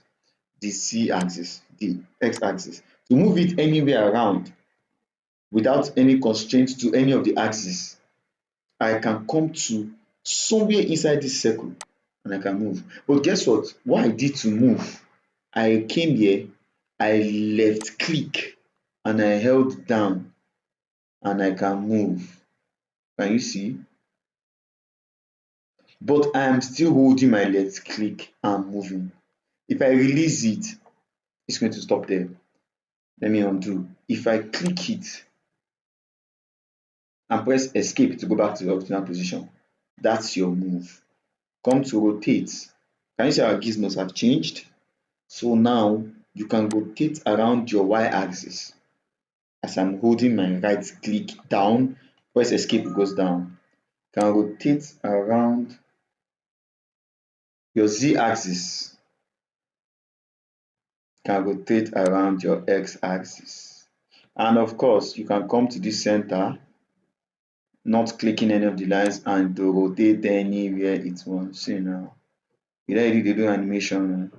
the Z axis, the X axis. To move it anywhere around without any constraints to any of the axes, I can come to somewhere inside this circle and I can move. But guess what? What I did to move, I came here, I left click and I held down and I can move. Can you see? But I am still holding my left click and moving. If I release it, it's going to stop there. Let me undo. If I click it and press escape to go back to the original position, that's your move. Come to rotate. Can you see our gizmos have changed? So now you can rotate around your Y axis. As I'm holding my right click down, press escape, it goes down. You can rotate around your Z axis. You can rotate around your X axis. And of course, you can come to this center, not clicking any of the lines, and to rotate anywhere it wants. See now, you already do animation,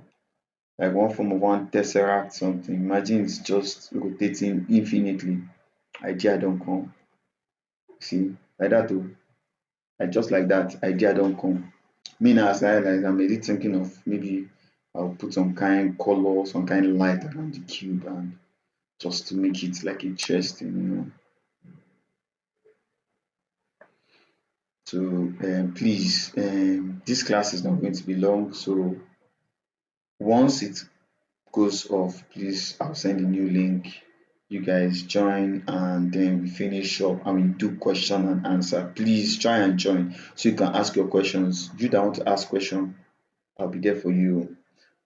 like one form of one tesseract something. Imagine it's just rotating infinitely. Idea don't come. See, like that too. Like just like that, idea don't come. Me now, as I like, I'm already thinking of maybe I'll put some kind color, some kind of light around the cube, and just to make it like interesting. So please, this class is not going to be long. So once it goes off, please, I'll send a new link. You guys join and then we finish up and we do question and answer. Please try and join so you can ask your questions. You that want to ask question, I'll be there for you.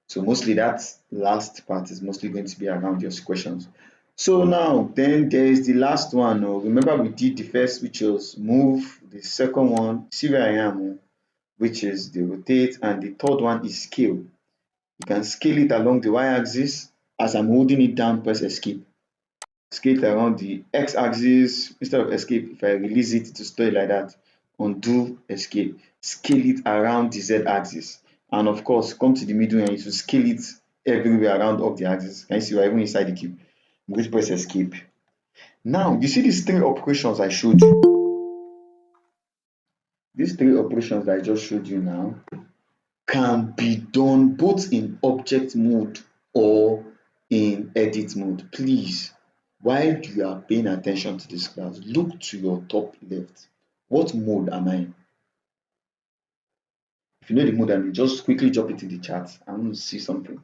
So mostly that last part is mostly going to be around your questions. So now then there is the last one. Oh, remember we did the first, which was move. The second one, see where I am, oh, which is the rotate, and the third one is scale. You can scale it along the y-axis. As I'm holding it down, press escape. Scale it around the x-axis. Instead of escape, if I release it to stay like that, undo, escape. Scale it around the z-axis. And of course, come to the middle and you should scale it everywhere around up the axis. Can you see, we're even inside the cube? I'm going to press escape. Now, you see these three operations I showed you? These three operations that I just showed you now can be done both in object mode or in edit mode. Please, While you are paying attention to this class, look to your top left. What mode am I in? If you know the mode I'm in, just quickly drop it in the chat. I want to see something.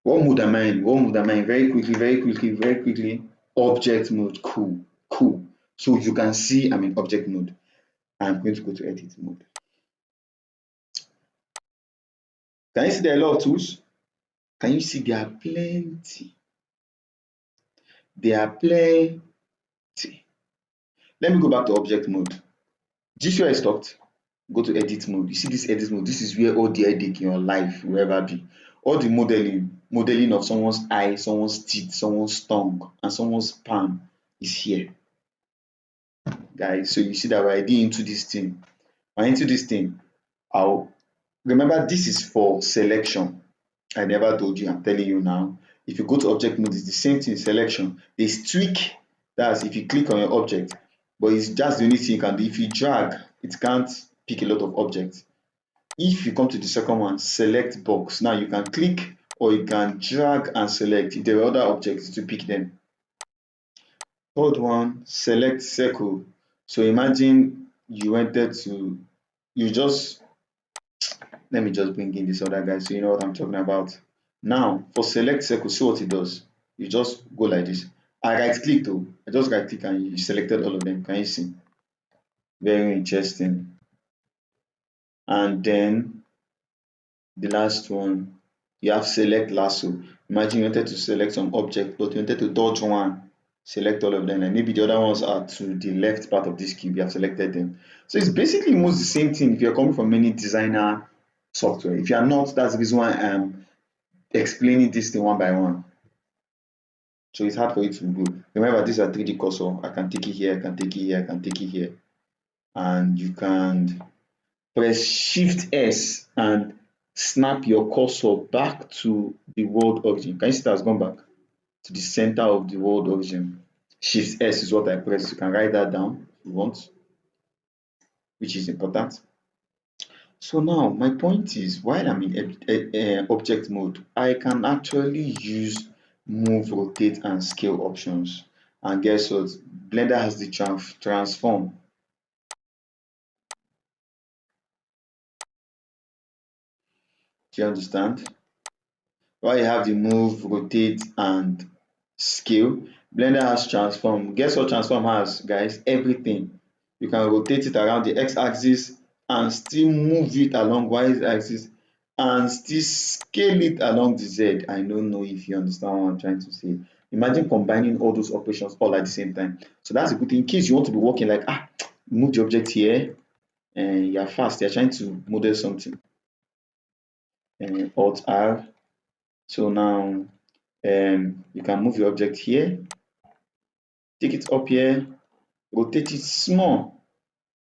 What mode am I in? What mode am I in? Very quickly, very quickly, very quickly. Object mode. Cool. Cool. So you can see I'm in object mode. I'm going to go to edit mode. Can you see there are a lot of tools? Can you see there are plenty? There are plenty. Let me go back to object mode. Do you see where I stopped? Go to edit mode. You see this edit mode? This is where all the headache in your life will ever be. All the modeling of someone's eye, someone's teeth, someone's tongue, and someone's palm is here. Guys, so you see that we're already into this thing. We're into this thing. I'll remember this is for selection. I never told you, I'm telling you now. If you go to object mode, it's the same thing, selection. There's tweak, that's if you click on your object, but it's just the only thing you can do. If you drag, it can't pick a lot of objects. If you come to the second one, select box. Now you can click or you can drag and select. If there are other objects to pick them. Third one, select circle. So imagine you wanted to, let me just bring in this other guy so you know what I'm talking about. Now for select circle, see what it does. You just go like this. I right click though. I just right click and you selected all of them. Can you see? Very interesting. And then the last one, you have select lasso. Imagine you wanted to select some object, but you wanted to dodge one. Select all of them, and maybe the other ones are to the left part of this cube. You have selected them. So it's basically almost the same thing if you're coming from any designer software. If you are not, that's the reason why I'm explaining this thing one by one. So it's hard for you to go. Remember, these are 3D cursor. I can take it here, I can take it here, I can take it here. And you can press Shift S and snap your cursor back to the world origin. Can you see that has gone back to the center of the world origin? Shift S is what I press. You can write that down if you want, which is important. So now my point is, while I'm in object mode, I can actually use move, rotate, and scale options. And guess what? Blender has the transform. Do you understand? While you have the move, rotate, and scale, Blender has transform. Guess what transform has, guys? Everything. You can rotate it around the x-axis and still move it along y-axis and still scale it along the z. I don't know if you understand what I'm trying to say. Imagine combining all those operations all at the same time. So that's a good thing. In case you want to be working like, move the object here, and you're fast, you're trying to model something. Alt R. So now you can move your object here, take it up here, rotate it small,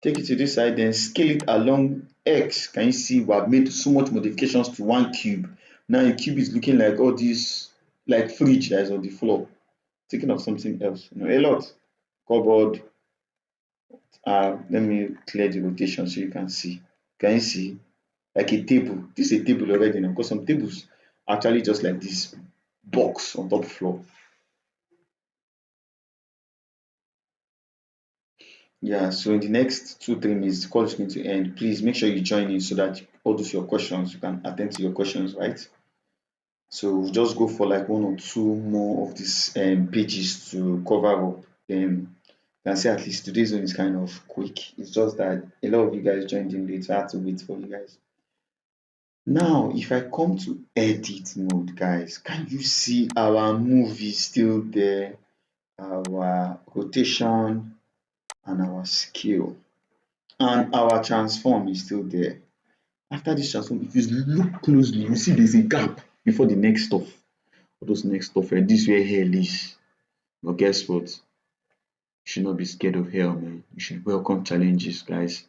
take it to this side, then scale it along X. Can you see we have made so much modifications to one cube? Now the cube is looking like all this, like fridge that is on the floor. Thinking of something else, a lot. Cupboard. Let me clear the rotation so you can see. Can you see? Like a table. This is a table already now, because some tables actually just like this box on top floor. Yeah, so in the next 2-3 minutes, the call is going to end. Please make sure you join in so that all those your questions, you can attend to your questions, right? So we'll just go for like 1 or 2 more of these pages to cover up. Then you can see at least today's one is kind of quick. It's just that a lot of you guys joined in late, so I had to wait for you guys. Now, if I come to edit mode, guys, can you see our movie still there? Our rotation and our scale. And our transform is still there. After this transform, if you look closely, you see there's a gap before the next stuff. All those next stuff, and this where hell is. But guess what? You should not be scared of hell, man. You should welcome challenges, guys.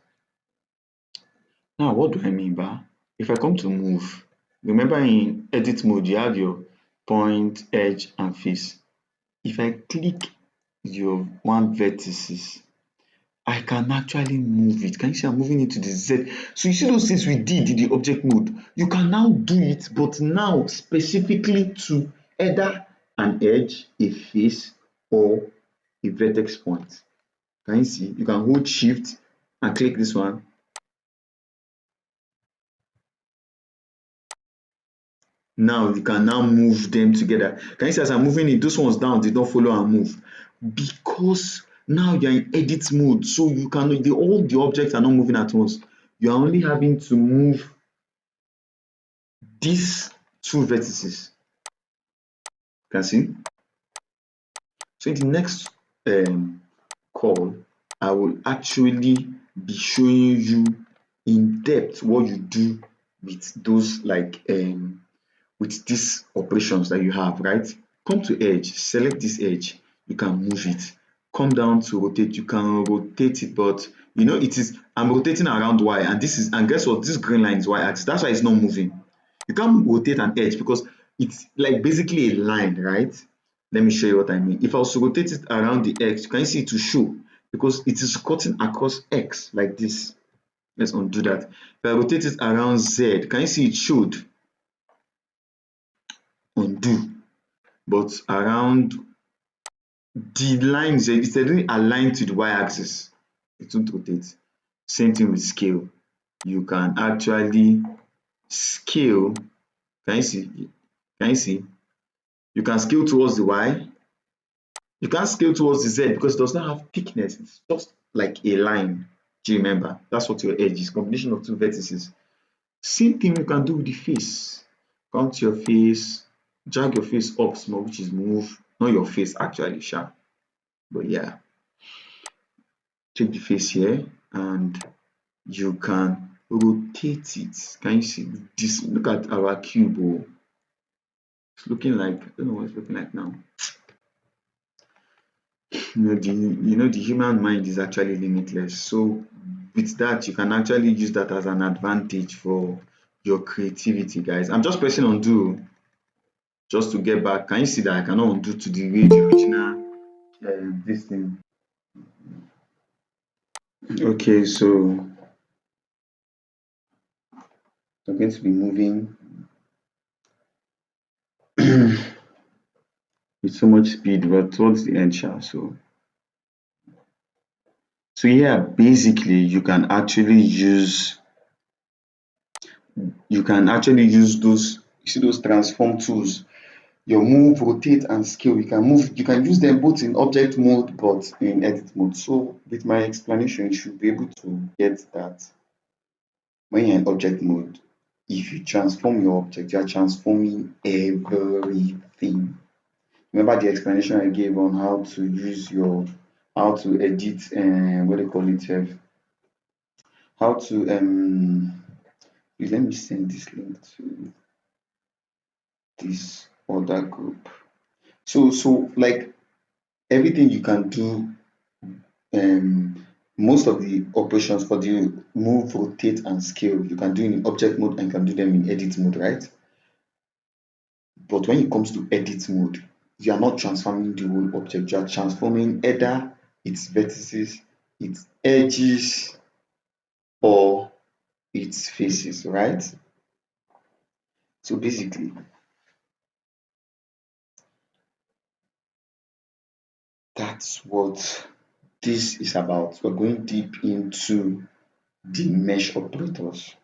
Now, what do I mean by? If I come to move, remember in edit mode, you have your point, edge, and face. If I click your one vertices, I can actually move it. Can you see I'm moving it to the Z? So you see those things we did in the object mode, you can now do it, but now specifically to either an edge, a face, or a vertex point. Can you see? You can hold shift and click this one. Now you can now move them together. Can you see as I'm moving it, those ones down did not follow and move because now you're in edit mode, so you can all the objects are not moving at once. You are only having to move these two vertices. You can see. So in the next call, I will actually be showing you in depth what you do with those with these operations that you have, right? Come to edge, select this edge, you can move it. Come down to rotate, you can rotate it, but you know it is, I'm rotating around Y, and this is, and guess what, this green line is Y axis, that's why it's not moving. You can't rotate an edge because it's like basically a line, right? Let me show you what I mean. If I was to rotate it around the X, you can see it will show because it is cutting across X like this. Let's undo that. If I rotate it around Z, can you see it showed? Undo. But around the line Z, it's already aligned to the Y axis. It won't rotate. Same thing with scale. You can actually scale. Can you see? Can you see? You can scale towards the Y. You can't scale towards the Z because it does not have thickness. It's just like a line. Do you remember? That's what your edge is. Combination of two vertices. Same thing you can do with the face. Come to your face, drag your face up small, which is move. Not your face actually, sha. But yeah. Take the face here and you can rotate it. Can you see this? Look at our cube. Oh. It's looking like, I don't know what it's looking like now. The human mind is actually limitless. So with that, you can actually use that as an advantage for your creativity, guys. I'm just pressing undo just to get back. Can you see that I cannot undo to the way the original this thing? Okay, so I'm going to be moving with so much speed, but towards the end, sha. So yeah, basically you can actually use those, you see those transform tools, your move, rotate and scale. You can use them both in object mode but in edit mode. So with my explanation, you should be able to get that when you're in object mode, if you transform your object, you're transforming everything. Remember the explanation I gave on how to edit and what do you call it, how to please let me send this link to this other group. So like everything you can do, most of the operations for the move, rotate and scale, you can do in object mode and you can do them in edit mode, right? But when it comes to edit mode, you are not transforming the whole object, you are transforming either its vertices, its edges, or its faces, right? So basically, that's what this is about. We're going deep into the mesh operators.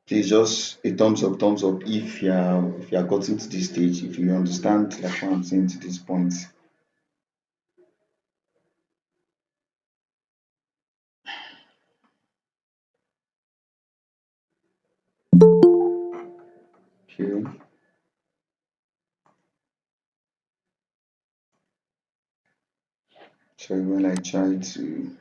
Please just a thumbs up if you are gotten to this stage, if you understand like what I'm saying to this point. Okay. So when I try to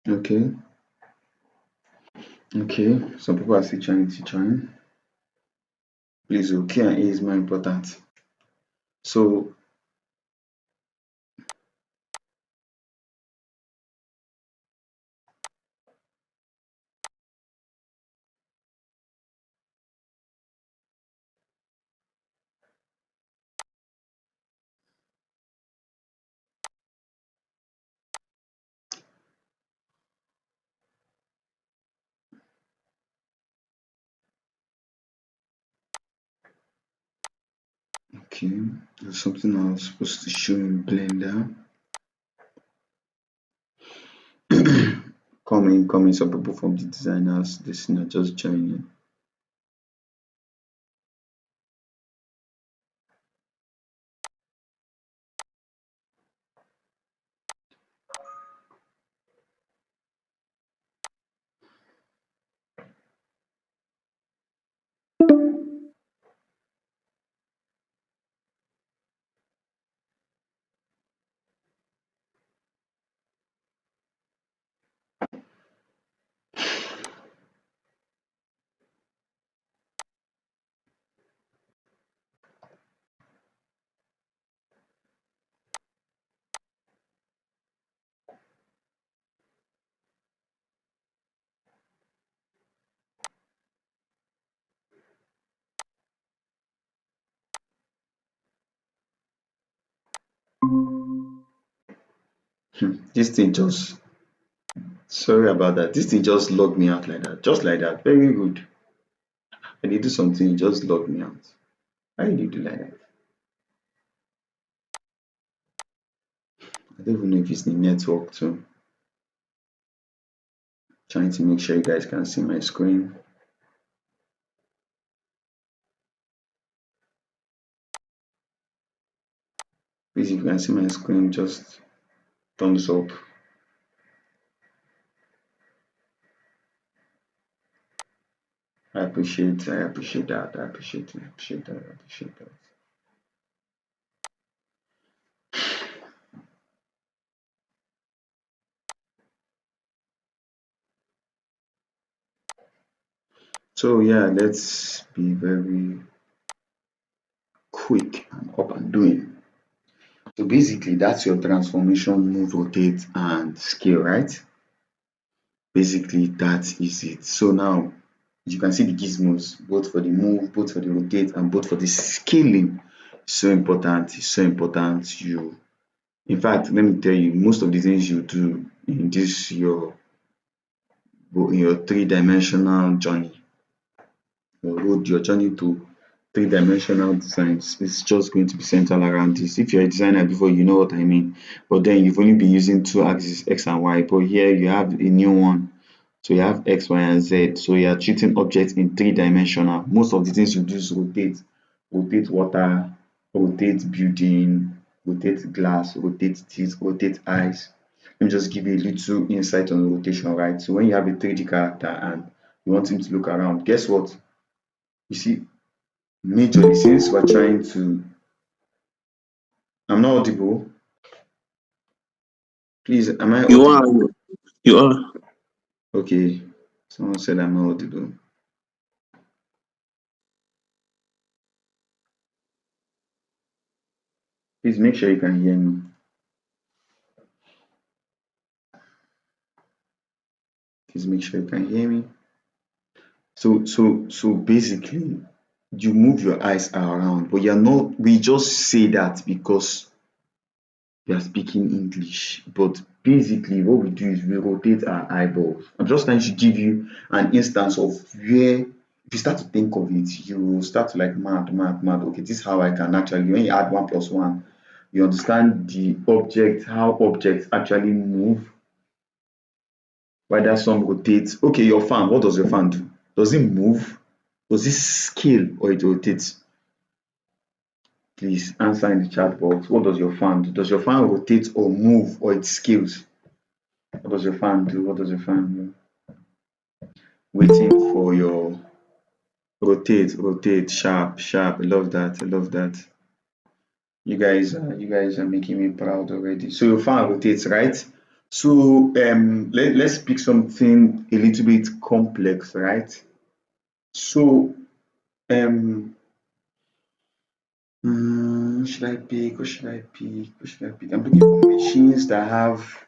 okay. Okay. Some people are still trying to join. Please, okay, and A is more important. So Okay, there's something I was supposed to show in Blender. Coming, some people from the designers, this thing are just joining. This thing just, sorry about that. This thing just logged me out like that. Just like that. Very good. I did do something, it just logged me out. Why did you do like that? I don't even know if it's the network too. Trying to make sure you guys can see my screen. Please, if you can see my screen, just thumbs up. I appreciate that. I appreciate that. I appreciate that. So yeah, let's be very quick and up and doing. So basically, that's your transformation, move, rotate, and scale, right? Basically, that is it. So now you can see the gizmos, both for the move, both for the rotate, and both for the scaling. So important. It's so important. In fact, let me tell you, most of the things you do in this your three-dimensional journey, your journey to three-dimensional designs is just going to be centered around this. If you're a designer before, you know what I mean. But then you've only been using two axes, X and Y. But here you have a new one. So you have X, Y, and Z. So you are treating objects in three-dimensional. Most of the things you do is rotate water, rotate building, rotate glass, rotate teeth, rotate eyes. Let me just give you a little insight on rotation, right? So when you have a 3D character and you want him to look around, guess what? You see, majorly since we're trying to, I'm not audible. Please, am I You are, audible? you are. Okay, someone said I'm not audible. Please make sure you can hear me. Please make sure you can hear me. So basically, you move your eyes around, but you're not. We just say that because we are speaking English. But basically, what we do is we rotate our eyeballs. I'm just trying to give you an instance of where, if you start to think of it, you will start to like mad. Okay, this is how I can actually, when you add one plus one, you understand the object, how objects actually move, whether some rotate. Okay, your fan, what does your fan do? Does it move? Does it scale or it rotates? Please answer in the chat box. What does your fan do? Does your fan rotate or move or it scales? What does your fan do? What does your fan do? Waiting for your rotate, sharp. I love that. I love that. You guys are making me proud already. So your fan rotates, right? So let's pick something a little bit complex, right? So um should I pick? What should I pick? What should I pick? I'm looking for machines that have.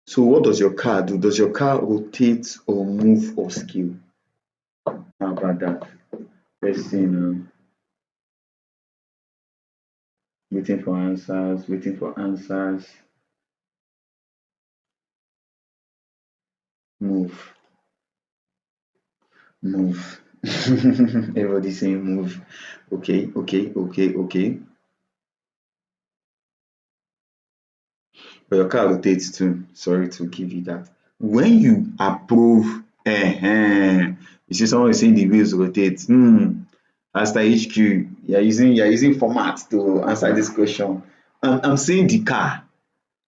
So what does your car do? Does your car rotate or move or scale? How about that? Let's see now. Waiting for answers. Move. Move. Everybody saying move. Okay, okay, okay, okay. But your car rotates too. Sorry to give you that. When you approve, you see someone is saying the wheels rotate. As HQ, you're using format to answer this question. I'm saying the car.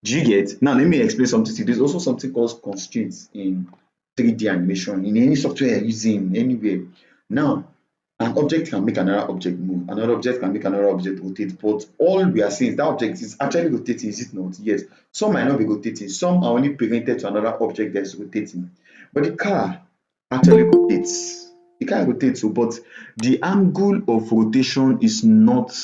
Do you get? Now let me explain something to you. There's also something called constraints in 3D animation in any software you're using anywhere. Now, an object can make another object move, another object can make another object rotate, but all we are saying is that object is actually rotating, is it not? Yes. Some might not be rotating, some are only parented to another object that's rotating. But the car actually rotates. The car rotates, but the angle of rotation is not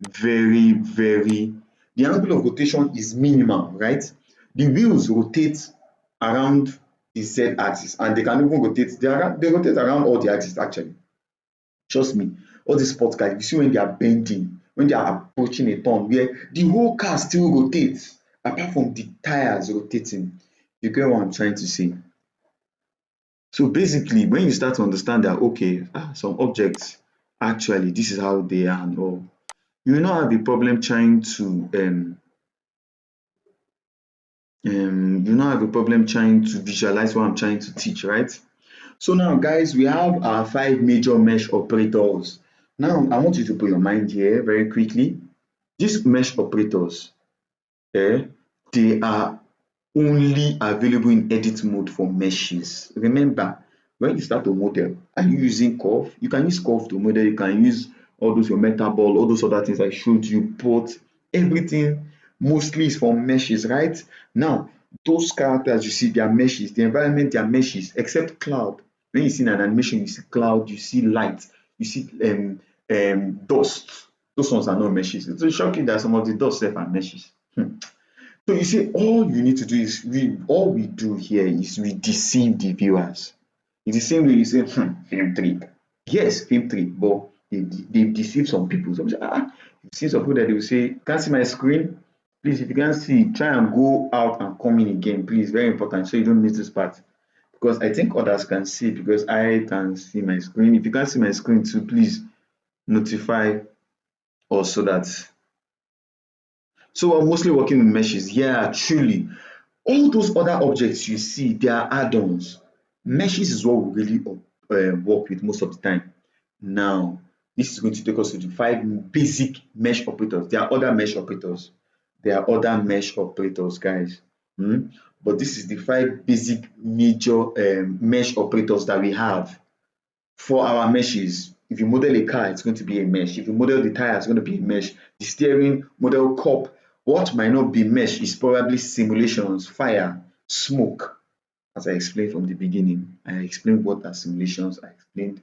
very, the angle of rotation is minimal, right? The wheels rotate around the Z axis and they can even rotate, they rotate around all the axes actually. Trust me, all these sports cars, you see when they are bending, when they are approaching a turn where the whole car still rotates apart from the tires rotating. You get what I'm trying to say? So basically, when you start to understand that, okay, some objects actually this is how they are and all, you will not have a problem trying to you will not have a problem trying to visualize what I'm trying to teach, right? So now guys, we have our 5 major mesh operators. Now I want you to put your mind here very quickly. These mesh operators, they are only available in edit mode for meshes. Remember, when you start to model, are you using curve? You can use curve to model, you can use all those your metaball, all those other things I showed you, but everything mostly is for meshes, right? Now, those characters you see, they are meshes, the environment, they are meshes, except cloud. When you see an animation, you see cloud, you see light, you see dust. Those ones are not meshes. It will shock you that some of the dust sef are meshes. So you see, all you need to do is all we do here is we deceive the viewers. It's the same way you say, film trip. Yes, film trip, but they deceive some people. Some say, you see some people that they will say, can't see my screen? Please, if you can't see, try and go out and come in again, please. Very important, so you don't miss this part. Because I think others can see because I can see my screen. If you can't see my screen too, please notify us so that. So we're mostly working with meshes. Yeah, truly. All those other objects you see, they are add-ons. Meshes is what we really work with most of the time. Now, this is going to take us to the 5 basic mesh operators. There are other mesh operators. There are other mesh operators, guys. But this is the 5 basic major mesh operators that we have for our meshes. If you model a car, it's going to be a mesh. If you model the tire, it's going to be a mesh. The steering, model cup. What might not be mesh is probably simulations, fire, smoke. As I explained from the beginning, I explained what are simulations. I explained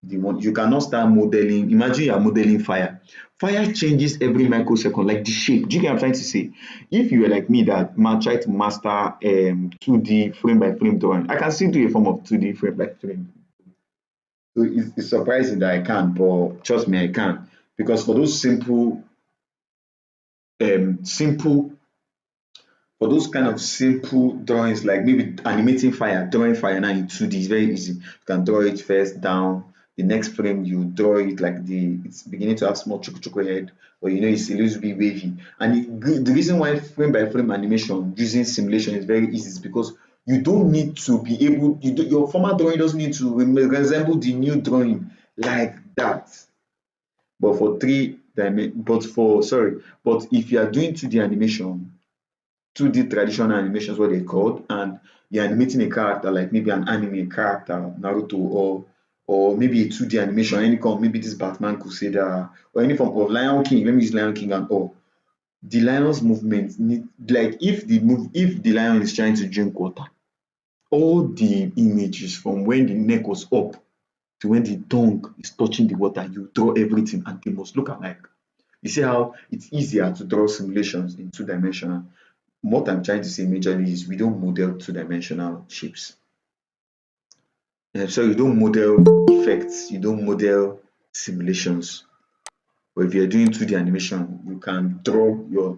the one you cannot start modeling. Imagine you are modeling fire. Fire changes every microsecond, like the shape. Do you get what I'm trying to say? If you were like me that try to master 2D frame by frame drawing, I can still do a form of 2D frame by frame. So it's surprising that I can, but trust me, I can. Because for those simple, for those kind of simple drawings, like maybe animating fire, drawing fire now in 2D is very easy. You can draw it first down, the next frame you draw it like it's beginning to have small choco head, or it's a little bit wavy. And the reason why frame by frame animation using simulation is very easy is because you don't need to be able, your former drawing doesn't need to resemble the new drawing like that. But for but if you are doing 2D animation, 2D traditional animation is what they called, and you're animating a character like maybe an anime character, Naruto, or maybe a 2D animation, maybe this Batman Crusader, or any form of Lion King. Let me use Lion King and all. The lion's movement need, like if the lion is trying to drink water, all the images from when the neck was up to when the tongue is touching the water, you draw everything and they must look alike. You see how it's easier to draw simulations in 2-dimensional. What I'm trying to say majorly is we don't model 2-dimensional shapes. So you don't model effects, you don't model simulations. But if you're doing 2D animation, you can draw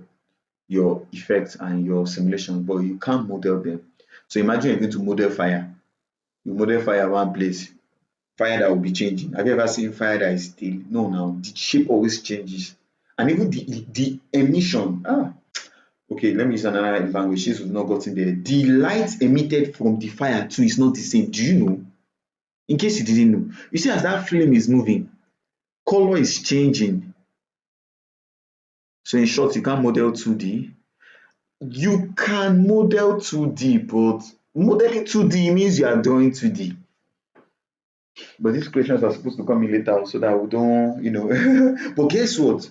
your effects and your simulations, but you can't model them. So imagine you're going to model fire. You model fire one place, fire that will be changing. Have you ever seen fire that is still? No, now the shape always changes, and even the emission. Okay, let me use another language since we've not gotten there. The light emitted from the fire too is not the same. Do you know? In case you didn't know, you see as that flame is moving, color is changing. So in short, you can't model 2D. You can model 2D, but modeling 2D means you are drawing 2D. But these questions are supposed to come in later so that we don't, But guess what?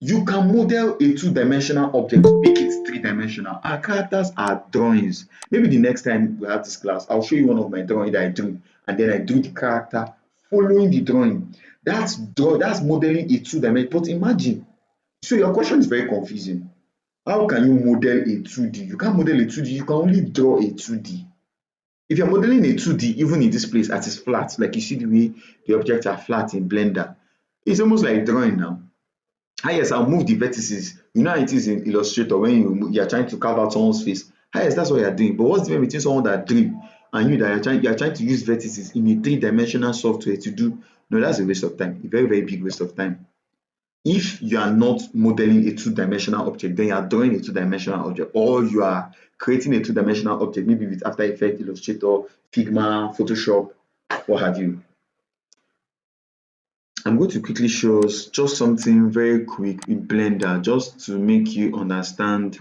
You can model a two-dimensional object to make it three-dimensional. Our characters are drawings. Maybe the next time we have this class, I'll show you one of my drawings that I drew, and then I drew the character following the drawing. That's modeling a two-dimensional. But imagine, so your question is very confusing. How can you model a 2D? You can't model a 2D, you can only draw a 2D. If you're modeling a 2D, even in this place as it's flat, like you see the way the objects are flat in Blender, it's almost like drawing now. Yes, I'll move the vertices. You know how it is in Illustrator when you're trying to carve out someone's face. Yes, that's what you're doing. But what's the difference between someone that drew and you that you're trying to use vertices in a three-dimensional software to do? No, that's a waste of time. A very, very big waste of time. If you are not modeling a two-dimensional object, then you are drawing a two-dimensional object, or you are creating a two-dimensional object, maybe with After Effects, Illustrator, Figma, Photoshop, what have you. I'm going to quickly show us just something very quick in Blender, just to make you understand,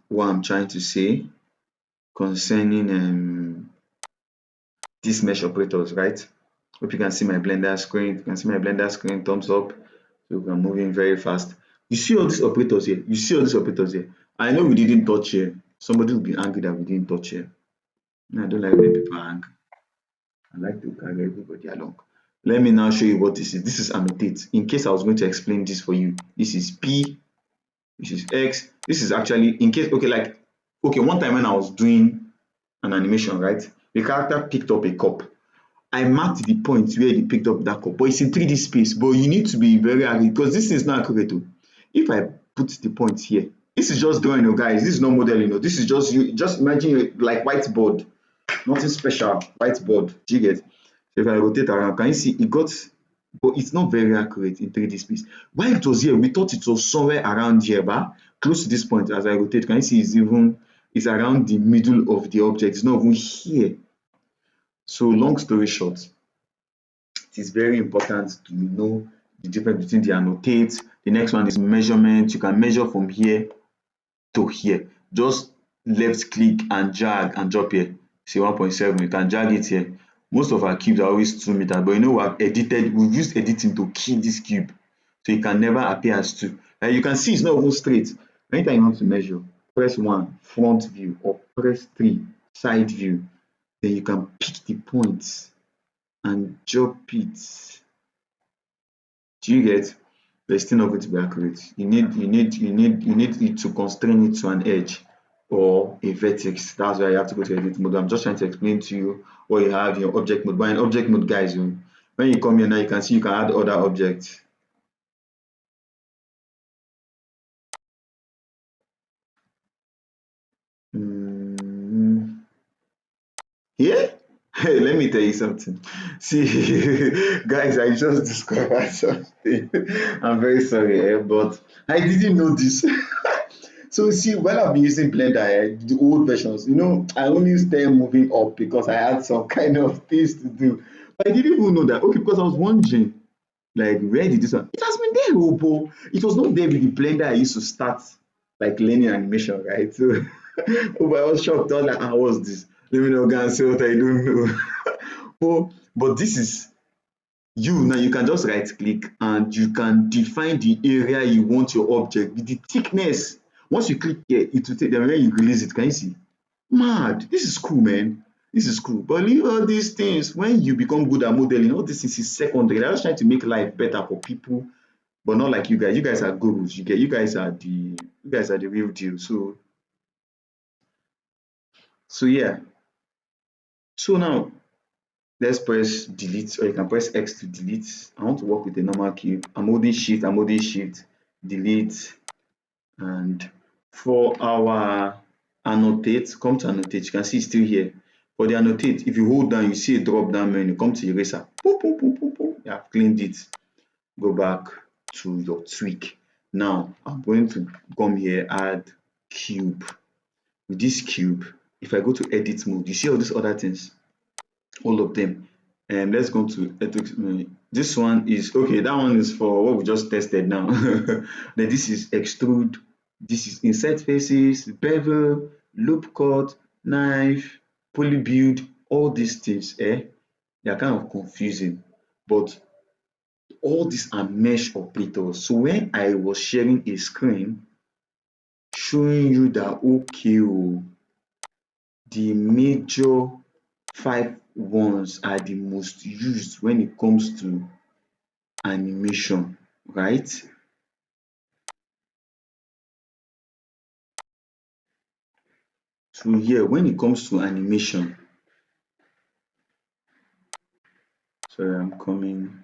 what I'm trying to say concerning these mesh operators, right? Hope you can see my Blender screen. If you can see my Blender screen, thumbs up. So we're moving very fast. You see all these operators here? You see all these operators here? I know we didn't touch here. Somebody will be angry that we didn't touch here. I don't like when people are angry. I like to carry everybody along. Let me now show you what this is. This is annotate. In case I was going to explain this for you, this is P, this is X. This is actually in case, one time when I was doing an animation, right? The character picked up a cup. I marked the point where he picked up that cup, but it's in 3D space. But you need to be very accurate because this is not accurate. If I put the point here, this is just drawing, guys. This is not modeling. This is just you. Just imagine like whiteboard, nothing special. Whiteboard. Do you get? So if I rotate around, can you see it got? But it's not very accurate in 3D space. While it was here, we thought it was somewhere around here, but close to this point. As I rotate, can you see it's around the middle of the object. It's not even here. So long story short, it is very important to know the difference between the annotate. The next one is measurement. You can measure from here to here. Just left click and drag and drop here. See 1.7. You can drag it here. Most of our cubes are always 2 meters, but we've used editing to kill this cube. So it can never appear as 2. And you can see it's not even straight. Anytime you want to measure, press 1 front view or press 3 side view. Then you can pick the points and drop it. Do you get? But it's still not going to be accurate. You need it to constrain it to an edge or a vertex. That's why you have to go to edit mode. I'm just trying to explain to you what you have in your object mode. But in object mode, guys, when you come here now, you can see you can add other objects. Yeah. Hey, let me tell you something. See, guys, I just discovered something. I'm very sorry, but I didn't know this. So see, when I've been using Blender, the old versions, I only stay moving up because I had some kind of things to do. But I didn't even know that. Okay, because I was wondering, like, where did this one? It has been there, but it was not there with the Blender I used to start, like, learning animation, right? So, but I was shocked. I was like, what's this? Let me know, guys, say what I don't know. but this is now you can just right click and you can define the area you want your object with the thickness. Once you click here, it will take them when you release it. Can you see? Mad. This is cool, man. This is cool. But leave all these things when you become good at modeling. All this is secondary. They're just trying to make life better for people, but not like you guys. You guys are gurus. You guys are the real deal. So yeah. So now let's press delete, or you can press X to delete. I want to work with a normal cube. I'm holding shift, delete, and For our annotate, come to annotate, you can see it's still here. For the annotate, if you hold down, you see a drop down menu, come to eraser, boom, boom, boom, boom, boom. You have cleaned it. Go back to your tweak. Now I'm going to come here, add cube. With this cube, if I go to edit mode, you see all these other things, all of them. Let's go to ethics. This one is okay. That one is for what we just tested now. Then this is extrude. This is insert faces, bevel, loop cut, knife, poly build. All these things, they are kind of confusing, but all these are mesh operators. So when I was sharing a screen showing you that okay, the major 5 ones are the most used when it comes to animation, right? So here, when it comes to animation, sorry, I'm coming.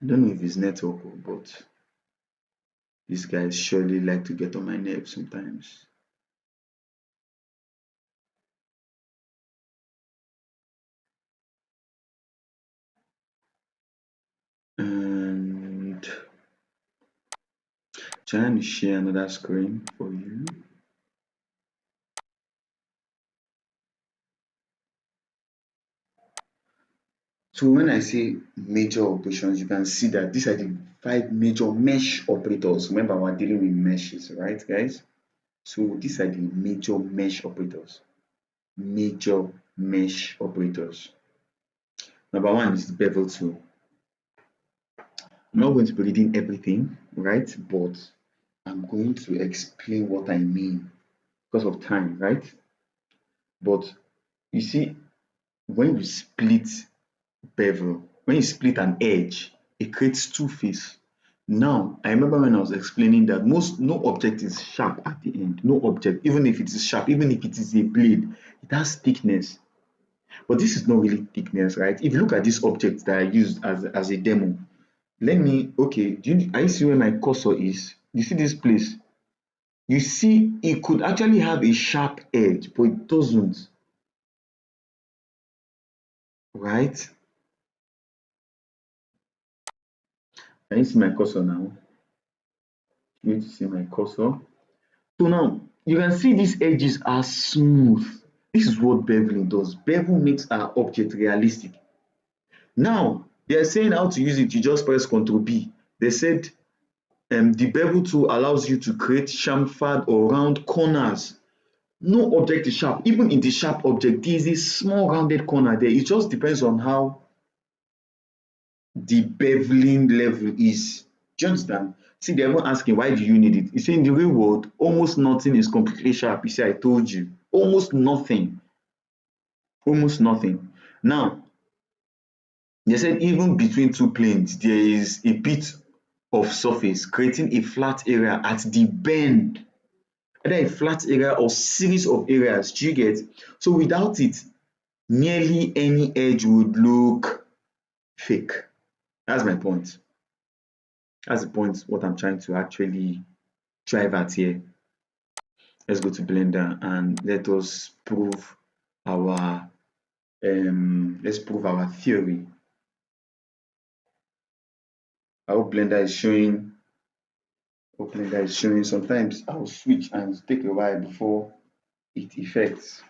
I don't know if it's network, but these guys surely like to get on my nerves sometimes. And trying to share another screen for you. So when I say major operations, you can see that these are the 5 major mesh operators. Remember, we're dealing with meshes, right, guys? So these are the major mesh operators. Major mesh operators. Number 1 is the bevel tool. I'm not going to be reading everything, right? But I'm going to explain what I mean because of time, right? But you see, when you split bevel, when you split an edge, it creates two faces. Now, I remember when I was explaining that no object is sharp at the end. No object, even if it is sharp, even if it is a blade, it has thickness. But this is not really thickness, right? If you look at this object that I used as a demo, okay, are you see where my cursor is? You see this place? You see, it could actually have a sharp edge, but it doesn't, right? Can you see my cursor now? You need to see my cursor. So now, you can see these edges are smooth. This is what beveling does. Bevel makes our object realistic. Now, they are saying how to use it. You just press Ctrl B. They said the bevel tool allows you to create chamfered or round corners. No object is sharp. Even in the sharp object, there is a small rounded corner there. It just depends on how the beveling level is. Do you understand? See, they're even asking, why do you need it? You see, in the real world, almost nothing is completely sharp. You see, I told you. Almost nothing. Almost nothing. Now, they said even between two planes, there is a bit of surface creating a flat area at the bend. Either a flat area or series of areas. Do you get? So without it, nearly any edge would look fake. That's my point. That's the point, what I'm trying to actually drive at here. Let's go to Blender and let us prove our let's prove our theory. I hope Blender is showing. Sometimes I'll switch and take a while before it effects.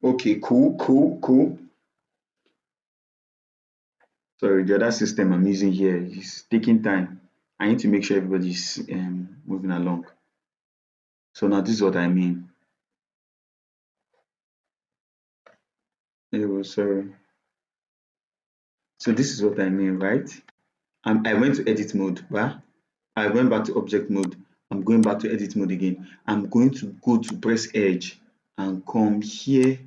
Okay, cool. Sorry, the other system I'm using here is taking time. I need to make sure everybody's moving along. So now this is what I mean. Sorry. So this is what I mean, right? I went to edit mode, right? I went back to object mode. I'm going back to edit mode again. I'm going to go to press edge and come here.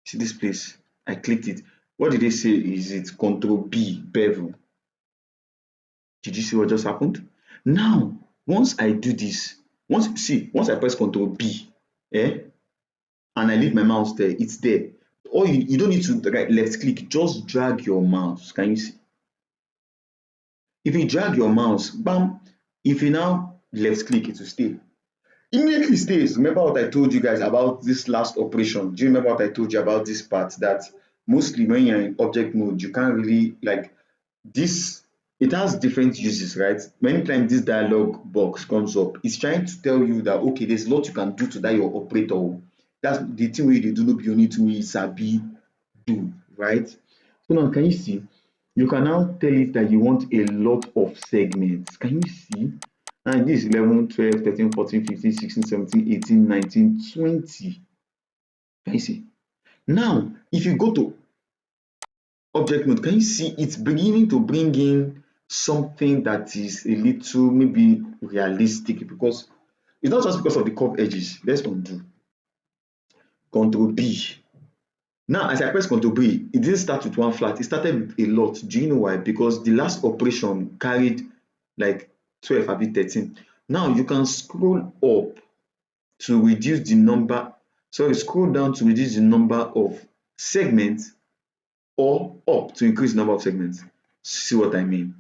See this place? I clicked it. What did they say? Is it Control B, bevel? Did you see what just happened? Now, once I do this, once I press Control B, and I leave my mouse there, it's there. Or you don't need to left click, just drag your mouse. Can you see? If you drag your mouse, bam, if you now left click, it will stay. Immediately stays. Remember what I told you guys about this last operation? Do you remember what I told you about this part? That mostly when you're in object mode, you can't really like this. It has different uses, right? Many times this dialog box comes up, it's trying to tell you that okay, there's a lot you can do to that your operator. That's the thing where they do not be only to sabi do, right? So now can you see? You can now tell it that you want a lot of segments. Can you see? And this 11, 12, 13, 14, 15, 16, 17, 18, 19, 20. Can you see? Now, if you go to object mode, can you see it's beginning to bring in something that is a little maybe realistic, because it's not just because of the curved edges. Let's undo. Control B. Now, as I press Ctrl B, it didn't start with one flat, it started with a lot. Do you know why? Because the last operation carried like 12 abi 13. Now you can scroll up to reduce the number, sorry, scroll down to reduce the number of segments, or up to increase the number of segments. See what I mean?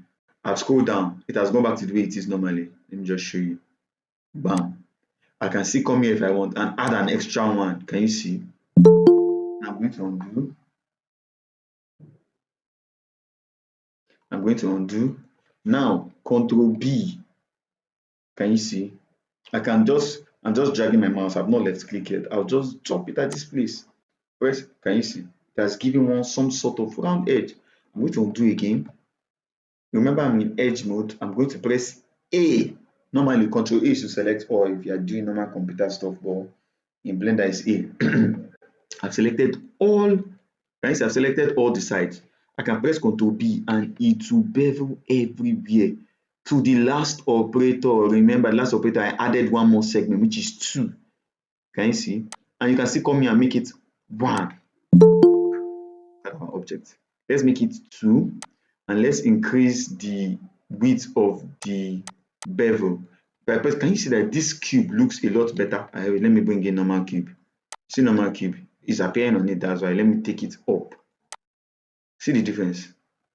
I've scrolled down, it has gone back to the way it is normally. Let me just show you. Bam. I can still come here if I want and add an extra one. Can you see? I'm going to undo. I'm going to undo. Now, Control B. Can you see? I'm just dragging my mouse. I've not left click yet. I'll just drop it at this place. Press. Can you see? It has given one some sort of round edge. I'm going to undo again. Remember, I'm in edge mode. I'm going to press A. Normally, Control A is to select all if you are doing normal computer stuff, but in Blender is A. I've selected all. Can you see? I've selected all the sides. I can press Ctrl B and it will bevel everywhere to the last operator. Remember, the last operator, I added one more segment, which is 2. Can you see? And you can still come here and make it 1. That's our object. Let's make it 2, and let's increase the width of the bevel. Can you see that this cube looks a lot better? Let me bring in normal cube. See, normal cube is appearing on it. That's why. Let me take it up. See the difference?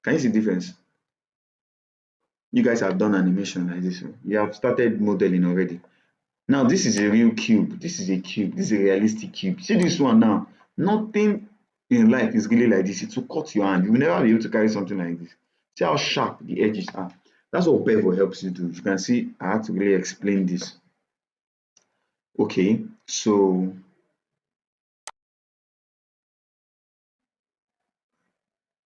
Can you see the difference? You guys have done animation like this. You have started modeling already. Now this is a real cube. This is a cube. This is a realistic cube. See this one now. Nothing in life is really like this. It will cut your hand. You will never be able to carry something like this. See how sharp the edges are. That's what bevel helps you do. You can see I have to really explain this. Okay, so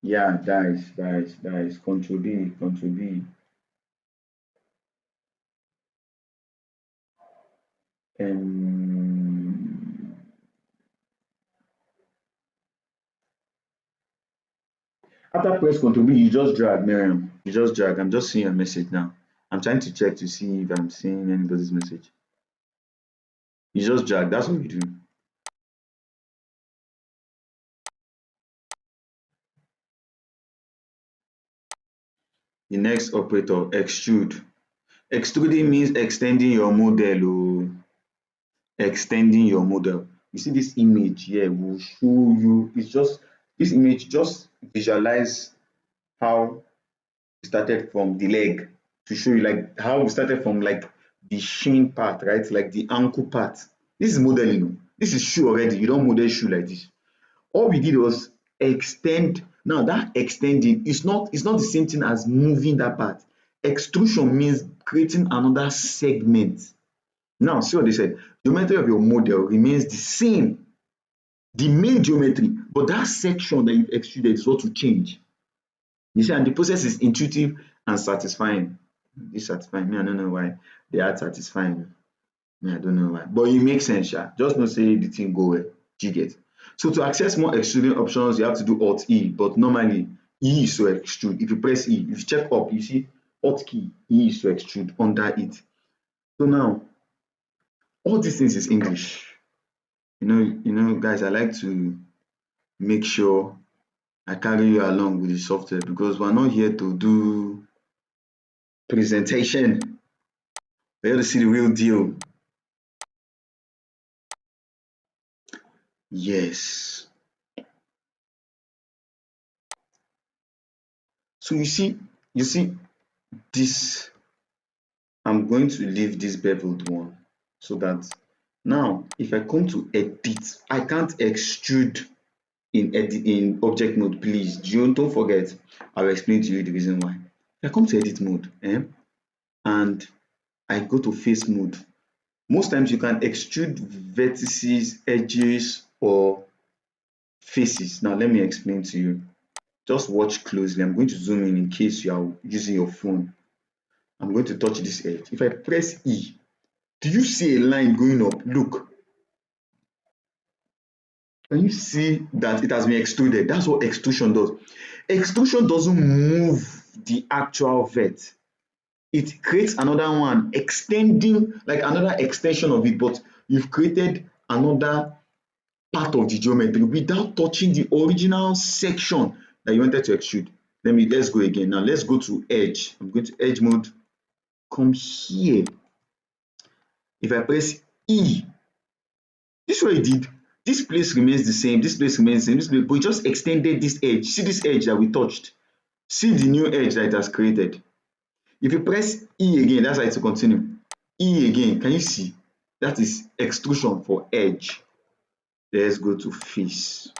yeah, that is Control B, Control B. After press Ctrl B, you just drag, Miriam. You just drag. I'm just seeing a message now. I'm trying to check to see if I'm seeing anybody's message. You just drag. That's what you do. The next operator, extrude. Extruding means extending your model. Oh, extending your model. You see this image here will show you. It's just this image. Just visualize how we started from the leg, to show you like how we started from like the shin part, right? Like the ankle part. This is modeling. Oh. This is shoe already. You don't model shoe like this. All we did was extend. Now that extending is not, it's not the same thing as moving that part. Extrusion means creating another segment. Now see what they said. Geometry of your model remains the same, the main geometry, but that section that you've extruded is what will change. You see, and the process is intuitive and satisfying. This satisfying, me, I don't know why they are satisfying. Me, I don't know why. But it makes sense, sha. Just not say the thing go well. Do you get? So to access more extruding options, you have to do Alt E, but normally E is to extrude. If you press E, if you check up, you see Alt key, E is to extrude under it. So now, all these things is English. Guys, I like to make sure I carry you along with the software, because we're not here to do presentation. We're here to see the real deal. Yes. So you see, this, I'm going to leave this beveled one, so that now if I come to edit, I can't extrude in object mode. Please don't forget, I'll explain to you the reason why. If I come to edit mode, and I go to face mode, most times you can extrude vertices, edges, or faces. Now let me explain to you. Just watch closely. I'm going to zoom in case you are using your phone. I'm going to touch this edge. If I press E, do you see a line going up? Look. Can you see that it has been extruded? That's what extrusion does. Extrusion doesn't move the actual vert. It creates another one, extending, like another extension of it, but you've created another part of the geometry without touching the original section that you wanted to extrude. Let's go again. Now let's go to edge. I'm going to edge mode. Come here. If I press E, this is what it did. This place remains the same, this place remains the same, this place, but we just extended this edge. See this edge that we touched. See the new edge that it has created. If you press E again, that's how it will continue. E again, can you see? That is extrusion for edge. Let's go to face.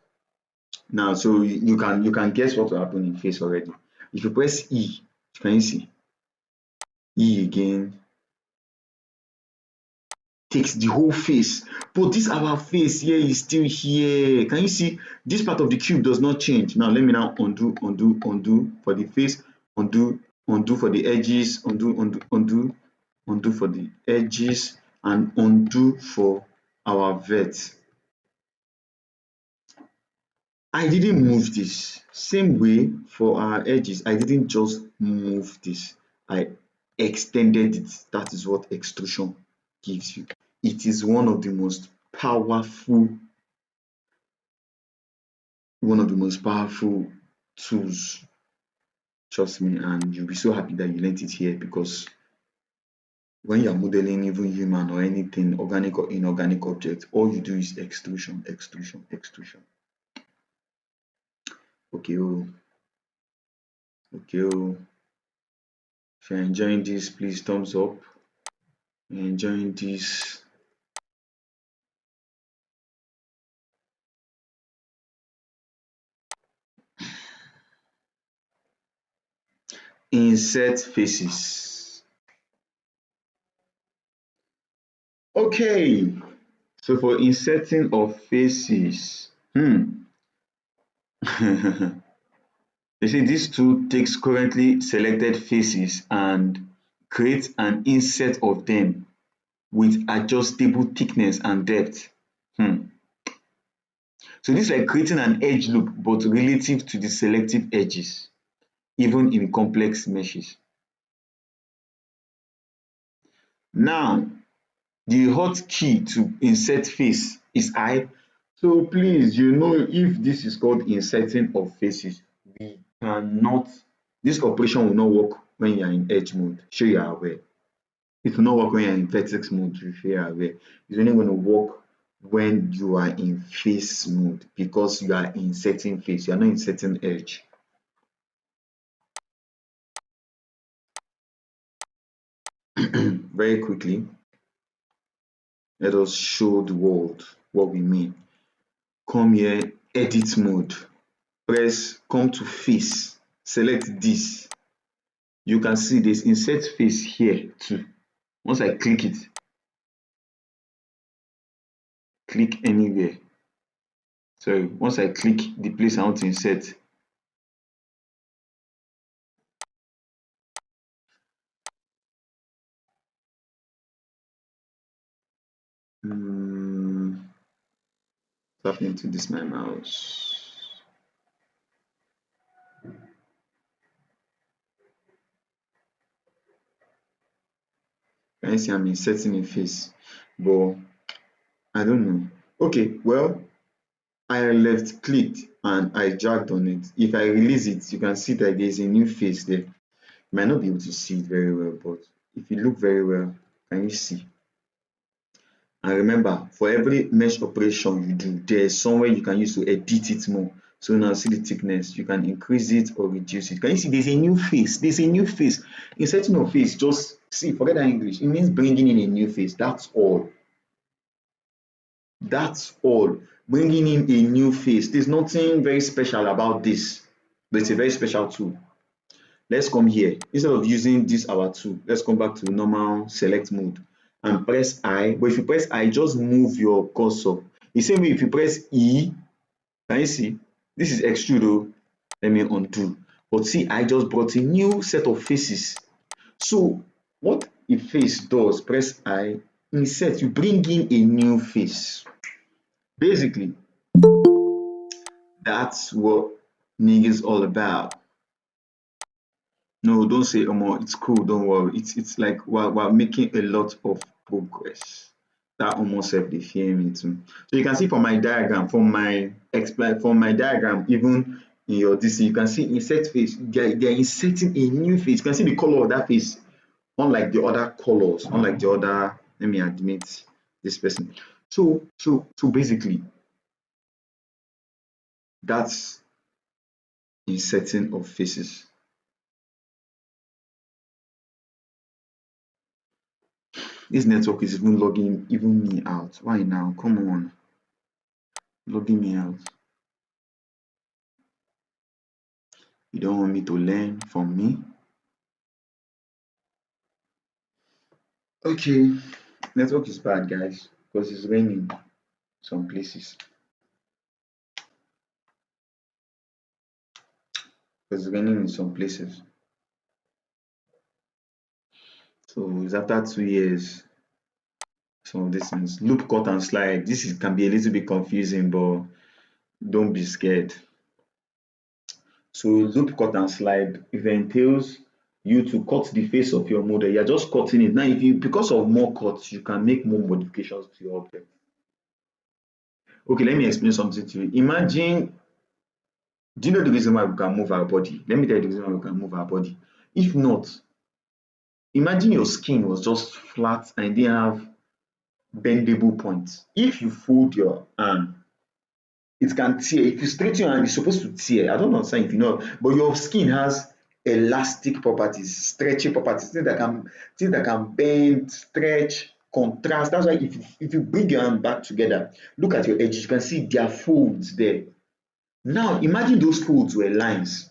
Now, so you can guess what will happen in face already. If you press E, can you see? E again takes the whole face, but this our face here is still here. Can you see? This part of the cube does not change. Now let me now undo for the face, undo for the edges, undo for the edges, and undo for our vert. I didn't move this. Same way for our edges, I didn't just move this, I extended it. That is what extrusion gives you. It is one of the most powerful tools, trust me, and you'll be so happy that you learned it here, because when you're modeling even human or anything, organic or inorganic object, all you do is extrusion. Okay, if you're enjoying this, please thumbs up. If you're enjoying this, insert faces. Okay, so for inserting of faces, you see this tool takes currently selected faces and creates an insert of them with adjustable thickness and depth. So this is like creating an edge loop, but relative to the selective edges, even in complex meshes. Now, the hotkey to insert face is I. So please, if this is called inserting of faces, we cannot, this operation will not work when you are in edge mode. Sure you are aware. It will not work when you are in vertex mode, if you are aware. It's only going to work when you are in face mode, because you are inserting face, you are not inserting edge. Very quickly, let us show the world what we mean. Come here, edit mode, come to face, select this. You can see this insert face here too. Once I click it, click anywhere. Sorry, once I click the place I want to insert, what's happening to this my mouse? Can you see I'm inserting a face, but I don't know. Okay, well, I left clicked and I dragged on it. If I release it, you can see that there's a new face there. You might not be able to see it very well, but if you look very well, can you see? And remember, for every mesh operation you do, there's somewhere you can use to edit it more. So now see the thickness. You can increase it or reduce it. Can you see there's a new face? There's a new face. Inserting of face, just see, forget that English. It means bringing in a new face. That's all. That's all. Bringing in a new face. There's nothing very special about this, but it's a very special tool. Let's come here. Instead of using this our tool, let's come back to normal select mode and press I. But if you press I, just move your cursor. The same way if you press E, can you see? This is extrude oh. Let me undo. But see, I just brought a new set of faces. So what a face does, press I, insert, you bring in a new face. Basically, that's what Ning is all about. No, don't say Omo, it's cool, don't worry. It's like we're making a lot of progress. That almost self dey fear me too. So you can see from my diagram, from my diagram, even in your DC, you can see insert face. They're inserting a new face. You can see the color of that face, unlike the other colors, unlike the other. Let me admit this person. So basically, that's inserting of faces. This network is even logging even me out. Why now? Come on. Logging me out. You don't want me to learn from me? Okay. Network is bad, guys, because it's raining some places. It's raining in some places. So it's after 2 years. Some of these things. Loop cut and slide. Can be a little bit confusing, but don't be scared. So loop cut and slide, if it entails you to cut the face of your model, you're just cutting it. Now, if you, because of more cuts, you can make more modifications to your object. Okay, let me explain something to you. Imagine, do you know the reason why we can move our body? Let me tell you the reason why we can move our body. If not, imagine your skin was just flat and didn't have bendable points. If you fold your arm, it can tear. If you straighten your hand, it's supposed to tear. I don't understand if you know, but your skin has elastic properties, stretchy properties, things that can bend, stretch, contrast. That's why if you bring your hand back together, look at your edges, you can see there are folds there. Now imagine those folds were lines.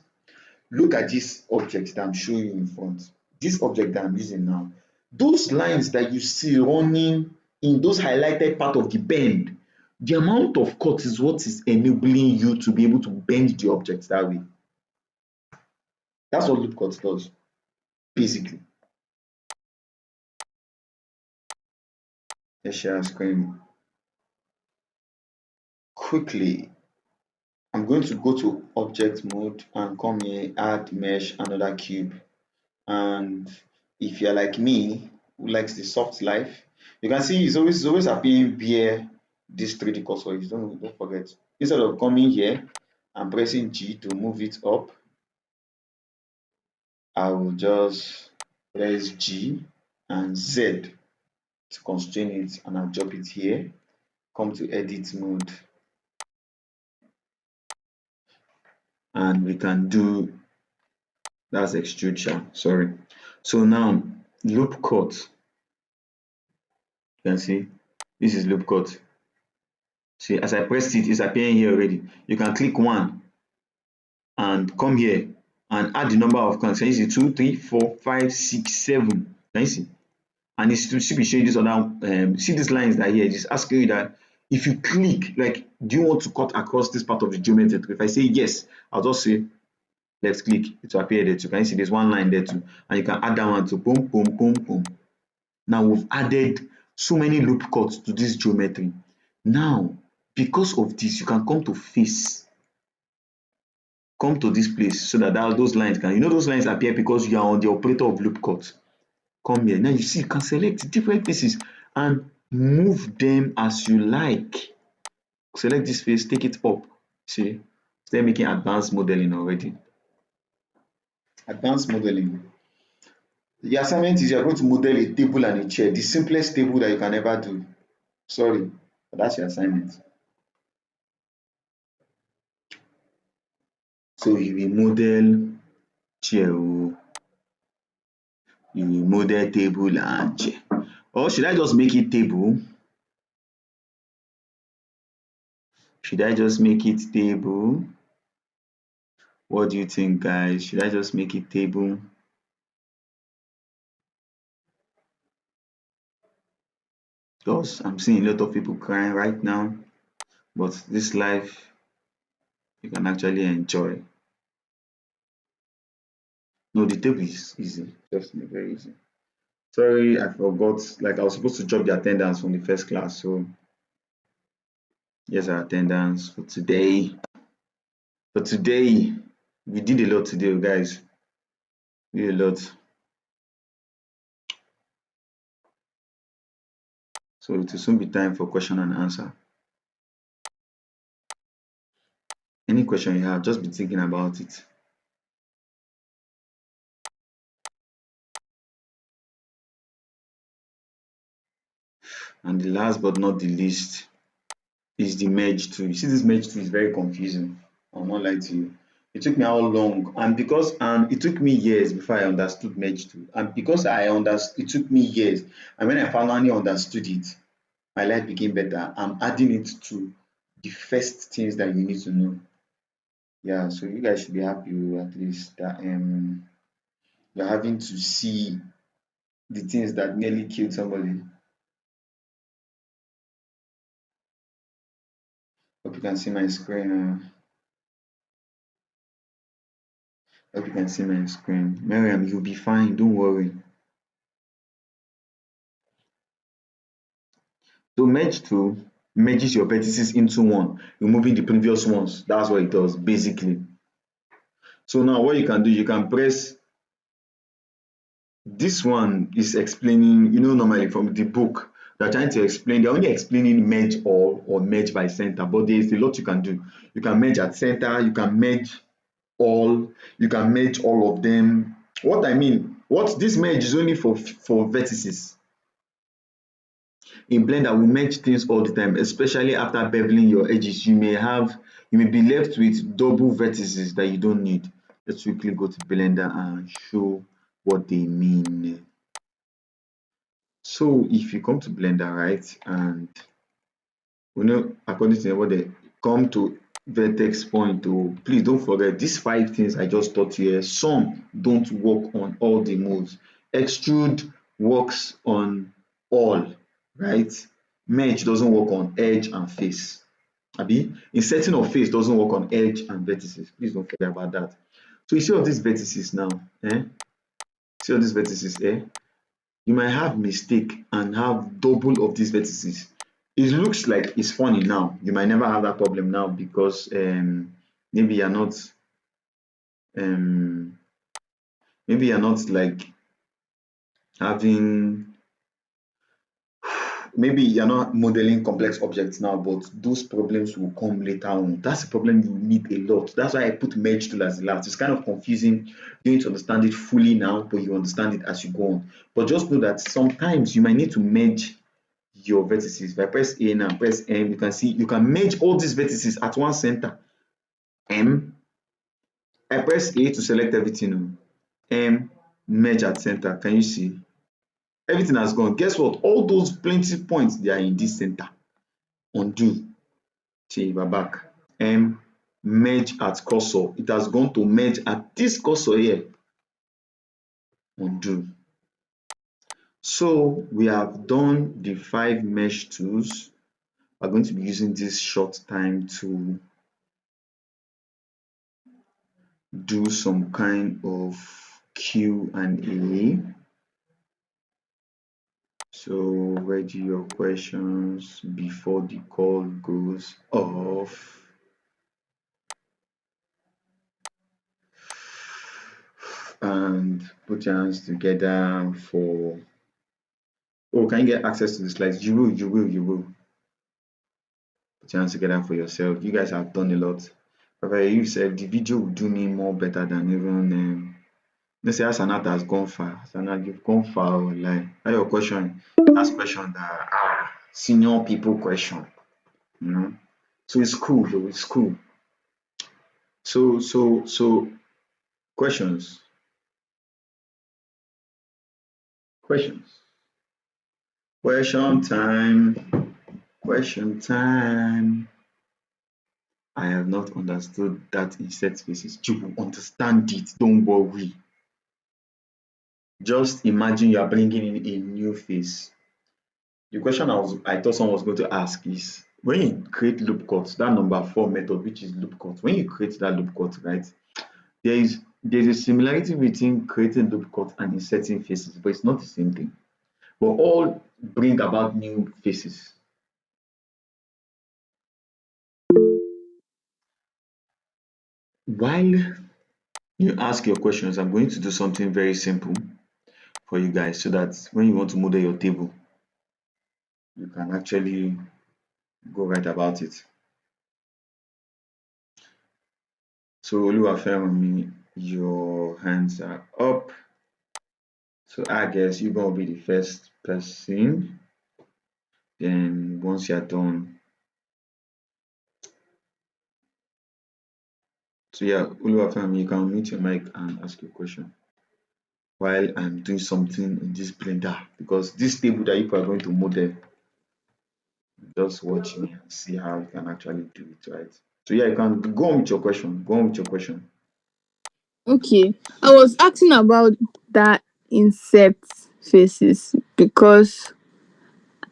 Look at this object that I'm showing you in front. This object that I'm using now. Those lines that you see running in those highlighted part of the bend, the amount of cut is what is enabling you to be able to bend the object that way. That's what loop cut does, basically. Let's share screen quickly. I'm going to go to object mode and come here, add mesh, another cube. And if you're like me, who likes the soft life, you can see it's always appearing via this 3D cursor. Don't forget. Instead of coming here and pressing G to move it up, I will just press G and Z to constrain it, and I'll drop it here. Come to edit mode, and we can do, that's extrude, sorry. So now loop cut, you can see this is loop cut. See, as I pressed it, it's appearing here already. You can click one and come here and add the number of counts. Can you see 2, 3, 4, 5, 6, 7? Can you see? And it's to be showing this other see these lines that here, just asking you that if you click, like, do you want to cut across this part of the geometry? If I say yes, I'll just say left click, it will appear there too. Can you see there's one line there too? And you can add that one to boom, boom, boom, boom. Now we've added so many loop cuts to this geometry. Now, because of this, you can come to face, come to this place so that those lines can, those lines appear because you are on the operator of loop cut. Come here. Now you see, you can select different faces and move them as you like. Select this face, take it up. See, start making advanced modeling already. Advanced modeling. The assignment is you're going to model a table and a chair, the simplest table that you can ever do. Sorry, but that's your assignment. So you will model chair, you will model table and chair. Or should I just make it table? Should I just make it table? What do you think, guys? Should I just make it table? Because I'm seeing a lot of people crying right now, but this life you can actually enjoy. No, the table is easy, just very easy. Sorry, I forgot. Like I was supposed to drop the attendance from the first class, so here's our attendance for today. For today, we did a lot today, guys. We did a lot. So it will soon be time for question and answer. Any question you have, just be thinking about it. And the last but not the least is the merge tool. You see, this merge tool is very confusing. I'll not lie to you. It took me how long? And because it took me years before I understood merge tool. And because it took me years. And when I finally understood it, my life became better. I'm adding it to the first things that you need to know. Yeah, so you guys should be happy at least that you're having to see the things that nearly killed somebody. Hope you can see my screen. Hope you can see my screen. Miriam, you'll be fine. Don't worry. So merge tool merges your vertices into one, removing the previous ones. That's what it does basically. So now what you can do, you can press. This one is explaining, normally from the book, they're trying to explain, they're only explaining merge all or merge by center, but there's a lot you can do. You can merge at center, you can merge all, you can merge all of them. What I mean, what this merge is only for vertices. In Blender, we merge things all the time, especially after beveling your edges. You may be left with double vertices that you don't need. Let's quickly go to Blender and show what they mean. So if you come to Blender, right, and according to what they come to vertex point, please don't forget these 5 things I just taught you here. Some don't work on all the modes. Extrude works on all, right? Merge doesn't work on edge and face. Inserting of face doesn't work on edge and vertices. Please don't forget about that. So you see all these vertices now, see all these vertices here. You might have mistake and have double of these vertices. It looks like it's funny now. You might never have that problem now because maybe you're not like having, maybe you're not modeling complex objects now, but those problems will come later on. That's a problem you need a lot. That's why I put merge tool as the last. It's kind of confusing. You need to understand it fully now, but you understand it as you go on. But just know that sometimes you might need to merge your vertices. If I press A now, press M, you can see you can merge all these vertices at one center. M, I press A to select everything. M, merge at center. Can you see? Everything has gone. Guess what? All those plenty points, they are in this center. Undo. See, we're back. M, merge at cursor. It has gone to merge at this cursor here. Undo. So we have done the 5 mesh tools. We're going to be using this short time to do some kind of Q&A. So ready your questions before the call goes off. And put your hands together for, can you get access to the slides? You will. Put your hands together for yourself. You guys have done a lot. But you said the video will do me more better than even let's say Hasanat has gone far. Hasanat, you've gone far. Like that your question. That's question that senior people question. So it's cool though, it's cool. So questions. Questions. Question time. Question time. I have not understood that insert faces. You will understand it. Don't worry. Just imagine you are bringing in a new face. The question I thought someone was going to ask is when you create loop cuts, that number 4 method, which is loop cut, when you create that loop cut, right? There's a similarity between creating loop cut and inserting faces, but it's not the same thing. But all bring about new faces. While you ask your questions, I'm going to do something very simple for you guys so that when you want to model your table, you can actually go right about it. So Oluwafemi, your hands are up. So I guess you're gonna be the first person. Then once you're done, so yeah, Oluwafemi, you can mute your mic and ask your question while I'm doing something in this blender because this table that you are going to model, just watch me and see how you can actually do it, right? So yeah, you can go on with your question. Go on with your question. Okay, I was asking about that insect faces because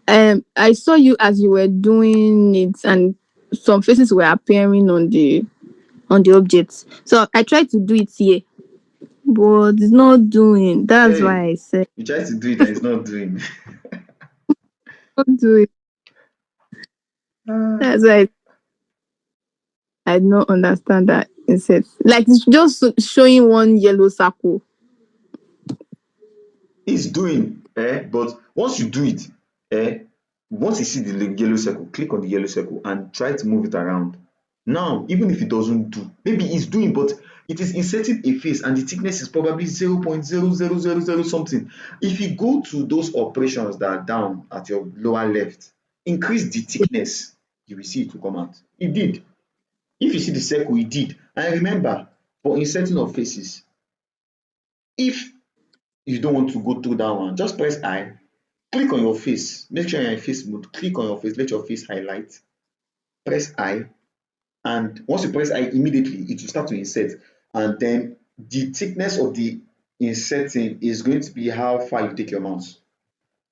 I saw you as you were doing it, and some faces were appearing on the objects. So I tried to do it here, but it's not doing. That's Hey, why I said you try to do it and it's not doing. don't do it. Ah, That's why I don't understand that insect. Like it's just showing one yellow circle. it's doing, but once you do it, once you see the yellow circle, click on the yellow circle and try to move it around. Now, even if it doesn't do, maybe it's doing, but it is inserting a face and the thickness is probably 0.0000 something. If you go to those operations that are down at your lower left, increase the thickness, you will see it will come out. It did. If you see the circle, it did. And remember, for inserting of faces, if you don't want to go through that one, just press I, click on your face, make sure you're in face mode, click on your face, let your face highlight, press I, and once you press I, immediately it will start to insert. And then the thickness of the inserting is going to be how far you take your mouse.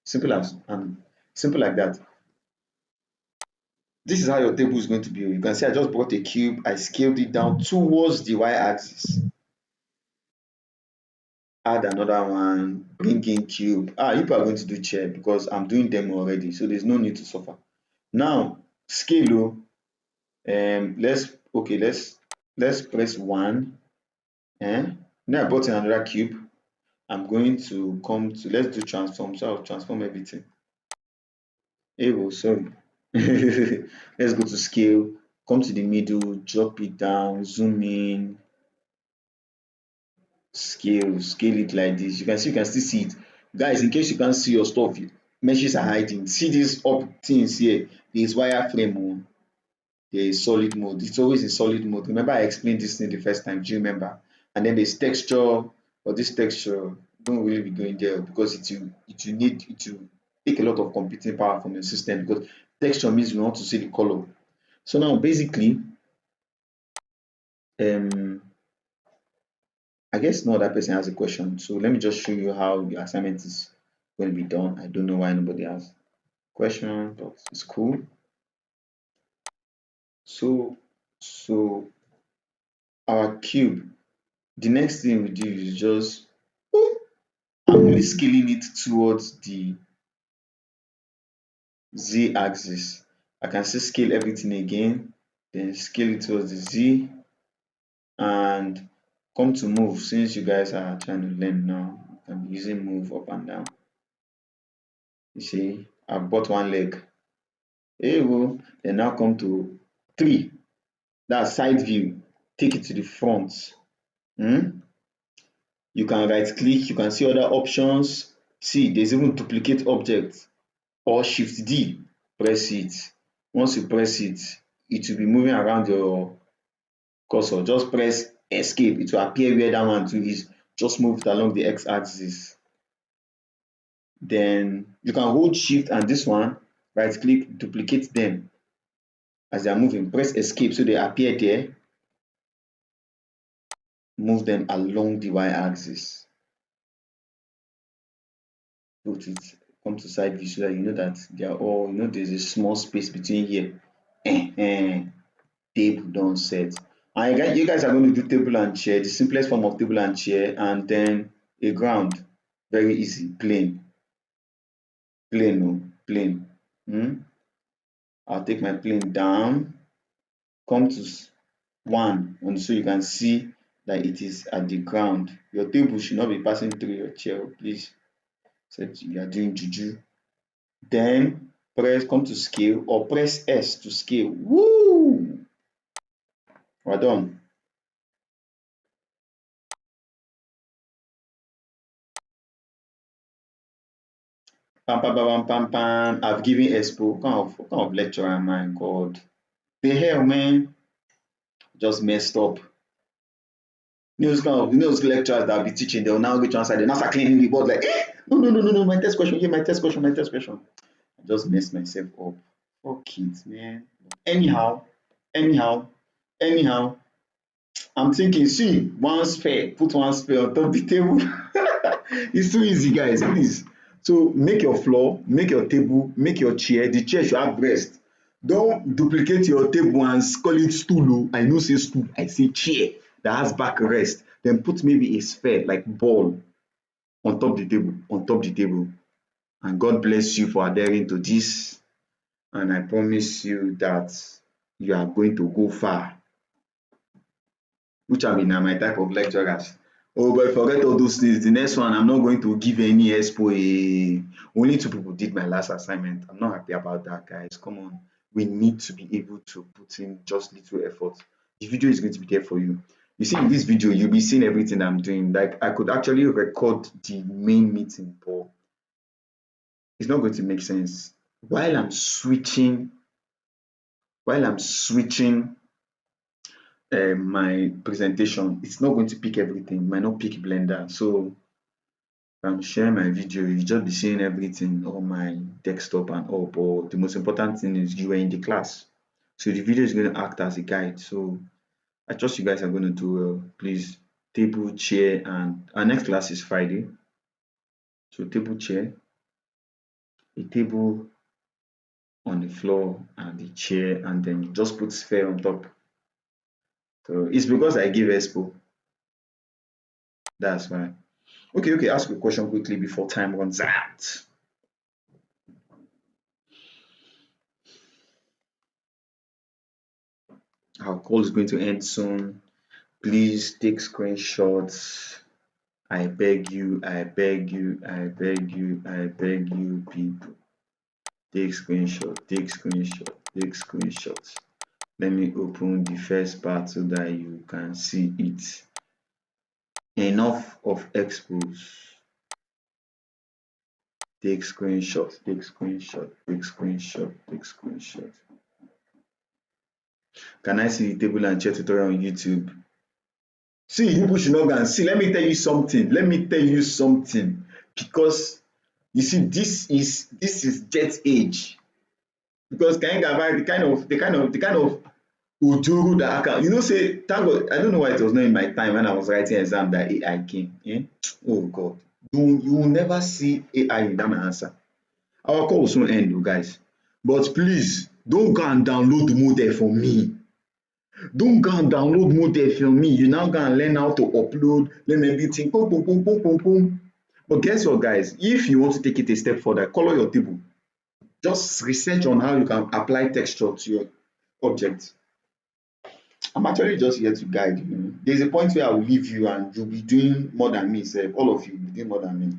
Simple as and simple like that. This is how your table is going to be. You can see I just brought a cube, I scaled it down towards the y-axis. Add another one, bring in cube. You people are going to do chair because I'm doing demo already, so there's no need to suffer. Now, scale let's press 1. Now I brought in another cube. I'm going to come to let's do transform. So I'll transform everything. Sorry. Let's go to scale, come to the middle, drop it down, zoom in, scale it like this. You can still see it. Guys, in case you can't see your stuff, meshes are hiding. See these up things here. There's wireframe. There is solid mode. It's always in solid mode. Remember I explained this thing the first time. Do you remember? And then there's texture, but this texture don't really be going there because it will take a lot of computing power from your system because texture means you want to see the color. So now basically, um I guess no other person has a question. So let me just show you how the assignment is going to be done. I don't know why nobody has question, but it's cool. So so our cube, the next thing we do is just I'm only scaling it towards the Z axis. I can still scale everything again, then scale it towards the Z and come to move. Since you guys are trying to learn now, you can be using move up and down. You see, I've bought one leg. Then now come to 3. That's side view. Take it to the front. You can right click, you can see other options. See, there's even duplicate object or shift D. Press it. Once you press it, it will be moving around your cursor, just press escape. It will appear where that one too is. Just move it along the x-axis. Then you can hold shift and this one, right click, duplicate them as they are moving. Press escape so they appear there. Move them along the y-axis. Put it, come to side view so that you know that they are all, you know, there's a small space between here. Table done set. And you guys are going to do table and chair, the simplest form of table and chair, and then a ground. Very easy, plain. Plain, no, plain. I'll take my plane down, come to 1, and so you can see that it is at the ground. Your table should not be passing through your chair, please. Except you are doing juju. Then come to scale or press S to scale. Woo! We're done. Pam pam pam pam pam pam. I've given expo. What kind of lecturer am I? God. The hell, man. Just messed up. Those lecturers that will be teaching, they'll now go to answer, they'll now start cleaning the board like, no, my test question, my test question. I just messed myself up. Fuck it, man. Anyhow, anyhow, anyhow, I'm thinking, see, one spare, put one spare on top of the table. It's too easy, guys, please. So make your floor, make your table, make your chair. The chair should have rest. Don't duplicate your table and call it stool. I no say stool, I say chair that has backrest. Then put maybe a sphere like ball on top the table, on top the table. And God bless you for adhering to this. And I promise you that you are going to go far. Which I mean are my type of lecturers. Oh, but forget all those things. The next one, I'm not going to give any expo. Only 2 people did my last assignment. I'm not happy about that, guys. Come on. We need to be able to put in just little effort. The video is going to be there for you. You see, in this video, you'll be seeing everything I'm doing. Like, I could actually record the main meeting, but it's not going to make sense. While I'm switching my presentation, it's not going to pick everything. It might not pick Blender. So if I'm sharing my video, you just be seeing everything on my desktop and all. But the most important thing is you are in the class. So the video is going to act as a guide. So I trust you guys are going to do well. Please, table, chair, and our next class is Friday. So table, chair, a table on the floor and the chair, and then you just put sphere on top. So it's because I give expo. That's why. Okay, ask a question quickly before time runs out. Our call is going to end soon. Please take screenshots. I beg you, people. Take screenshots. Let me open the first part so that you can see it. Enough of expos. Take screenshot. Can I see the table and chair tutorial on YouTube? See, you people should not go and see. Let me tell you something. Because you see, this is jet age. Because can you get the kind of ojoro that I can, say, thank God, I don't know why it was not in my time when I was writing exam that AI came. Oh God. You will never see AI in that my answer. Our call will soon end, guys. But please, don't go and download the model for me. Don't go and download model for me. You now go and learn how to upload, learn everything. Boom, boom, boom, boom, boom, boom. But guess what, guys? If you want to take it a step further, color your table. Just research on how you can apply texture to your object. I'm actually just here to guide you. There's a point where I will leave you and you'll be doing more than me, sef. All of you will be doing more than me.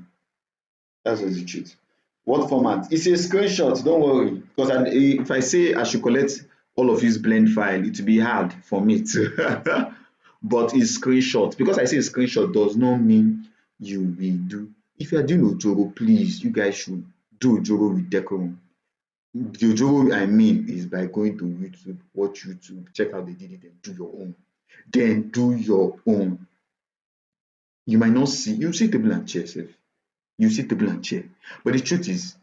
That's just the truth. What format? It's a screenshot, don't worry. Because if I say I should collect all of his blend file, it will be hard for me to. But it's screenshot. Because I say screenshot does not mean you will do. If you are doing Ojoro, please, you guys should do Ojoro with decorum. The Ojoro I mean is by going to YouTube, watch YouTube, check how they did it, and do your own. Then do your own. You might not see, you see table and chair sef. You see table and chair. But the truth is,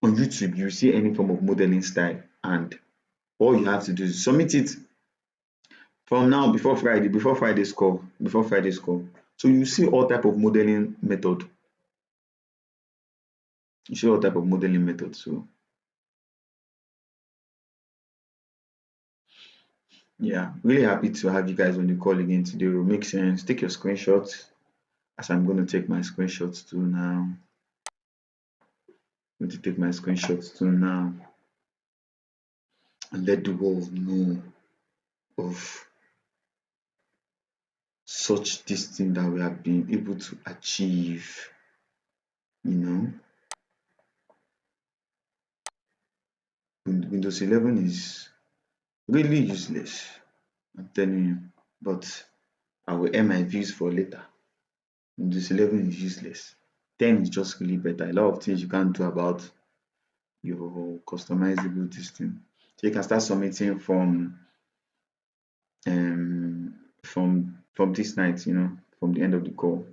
on YouTube, you see any form of modeling style, and all you have to do is submit it from now before Friday's call. So you see all type of modeling method. You see all type of modeling method. So yeah, really happy to have you guys on the call again today. It will make sense. Take your screenshots, as I'm going to take my screenshots too now. I'm going to take my screenshots too now and let the world know of such this thing that we have been able to achieve. You know, Windows 11 is really useless. I'm telling you, but I will air my views for later. Windows 11 is useless. 10 is just really better. A lot of things you can't do about your customizable this thing. So you can start submitting from this night, from the end of the call.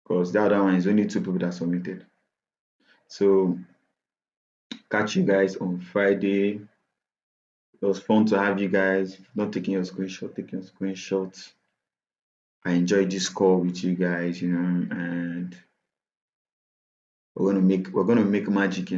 Because the other one is only two people that submitted. So catch you guys on Friday. It was fun to have you guys. Not taking your screenshot, taking your screenshots. I enjoyed this call with you guys, and we're gonna make magic,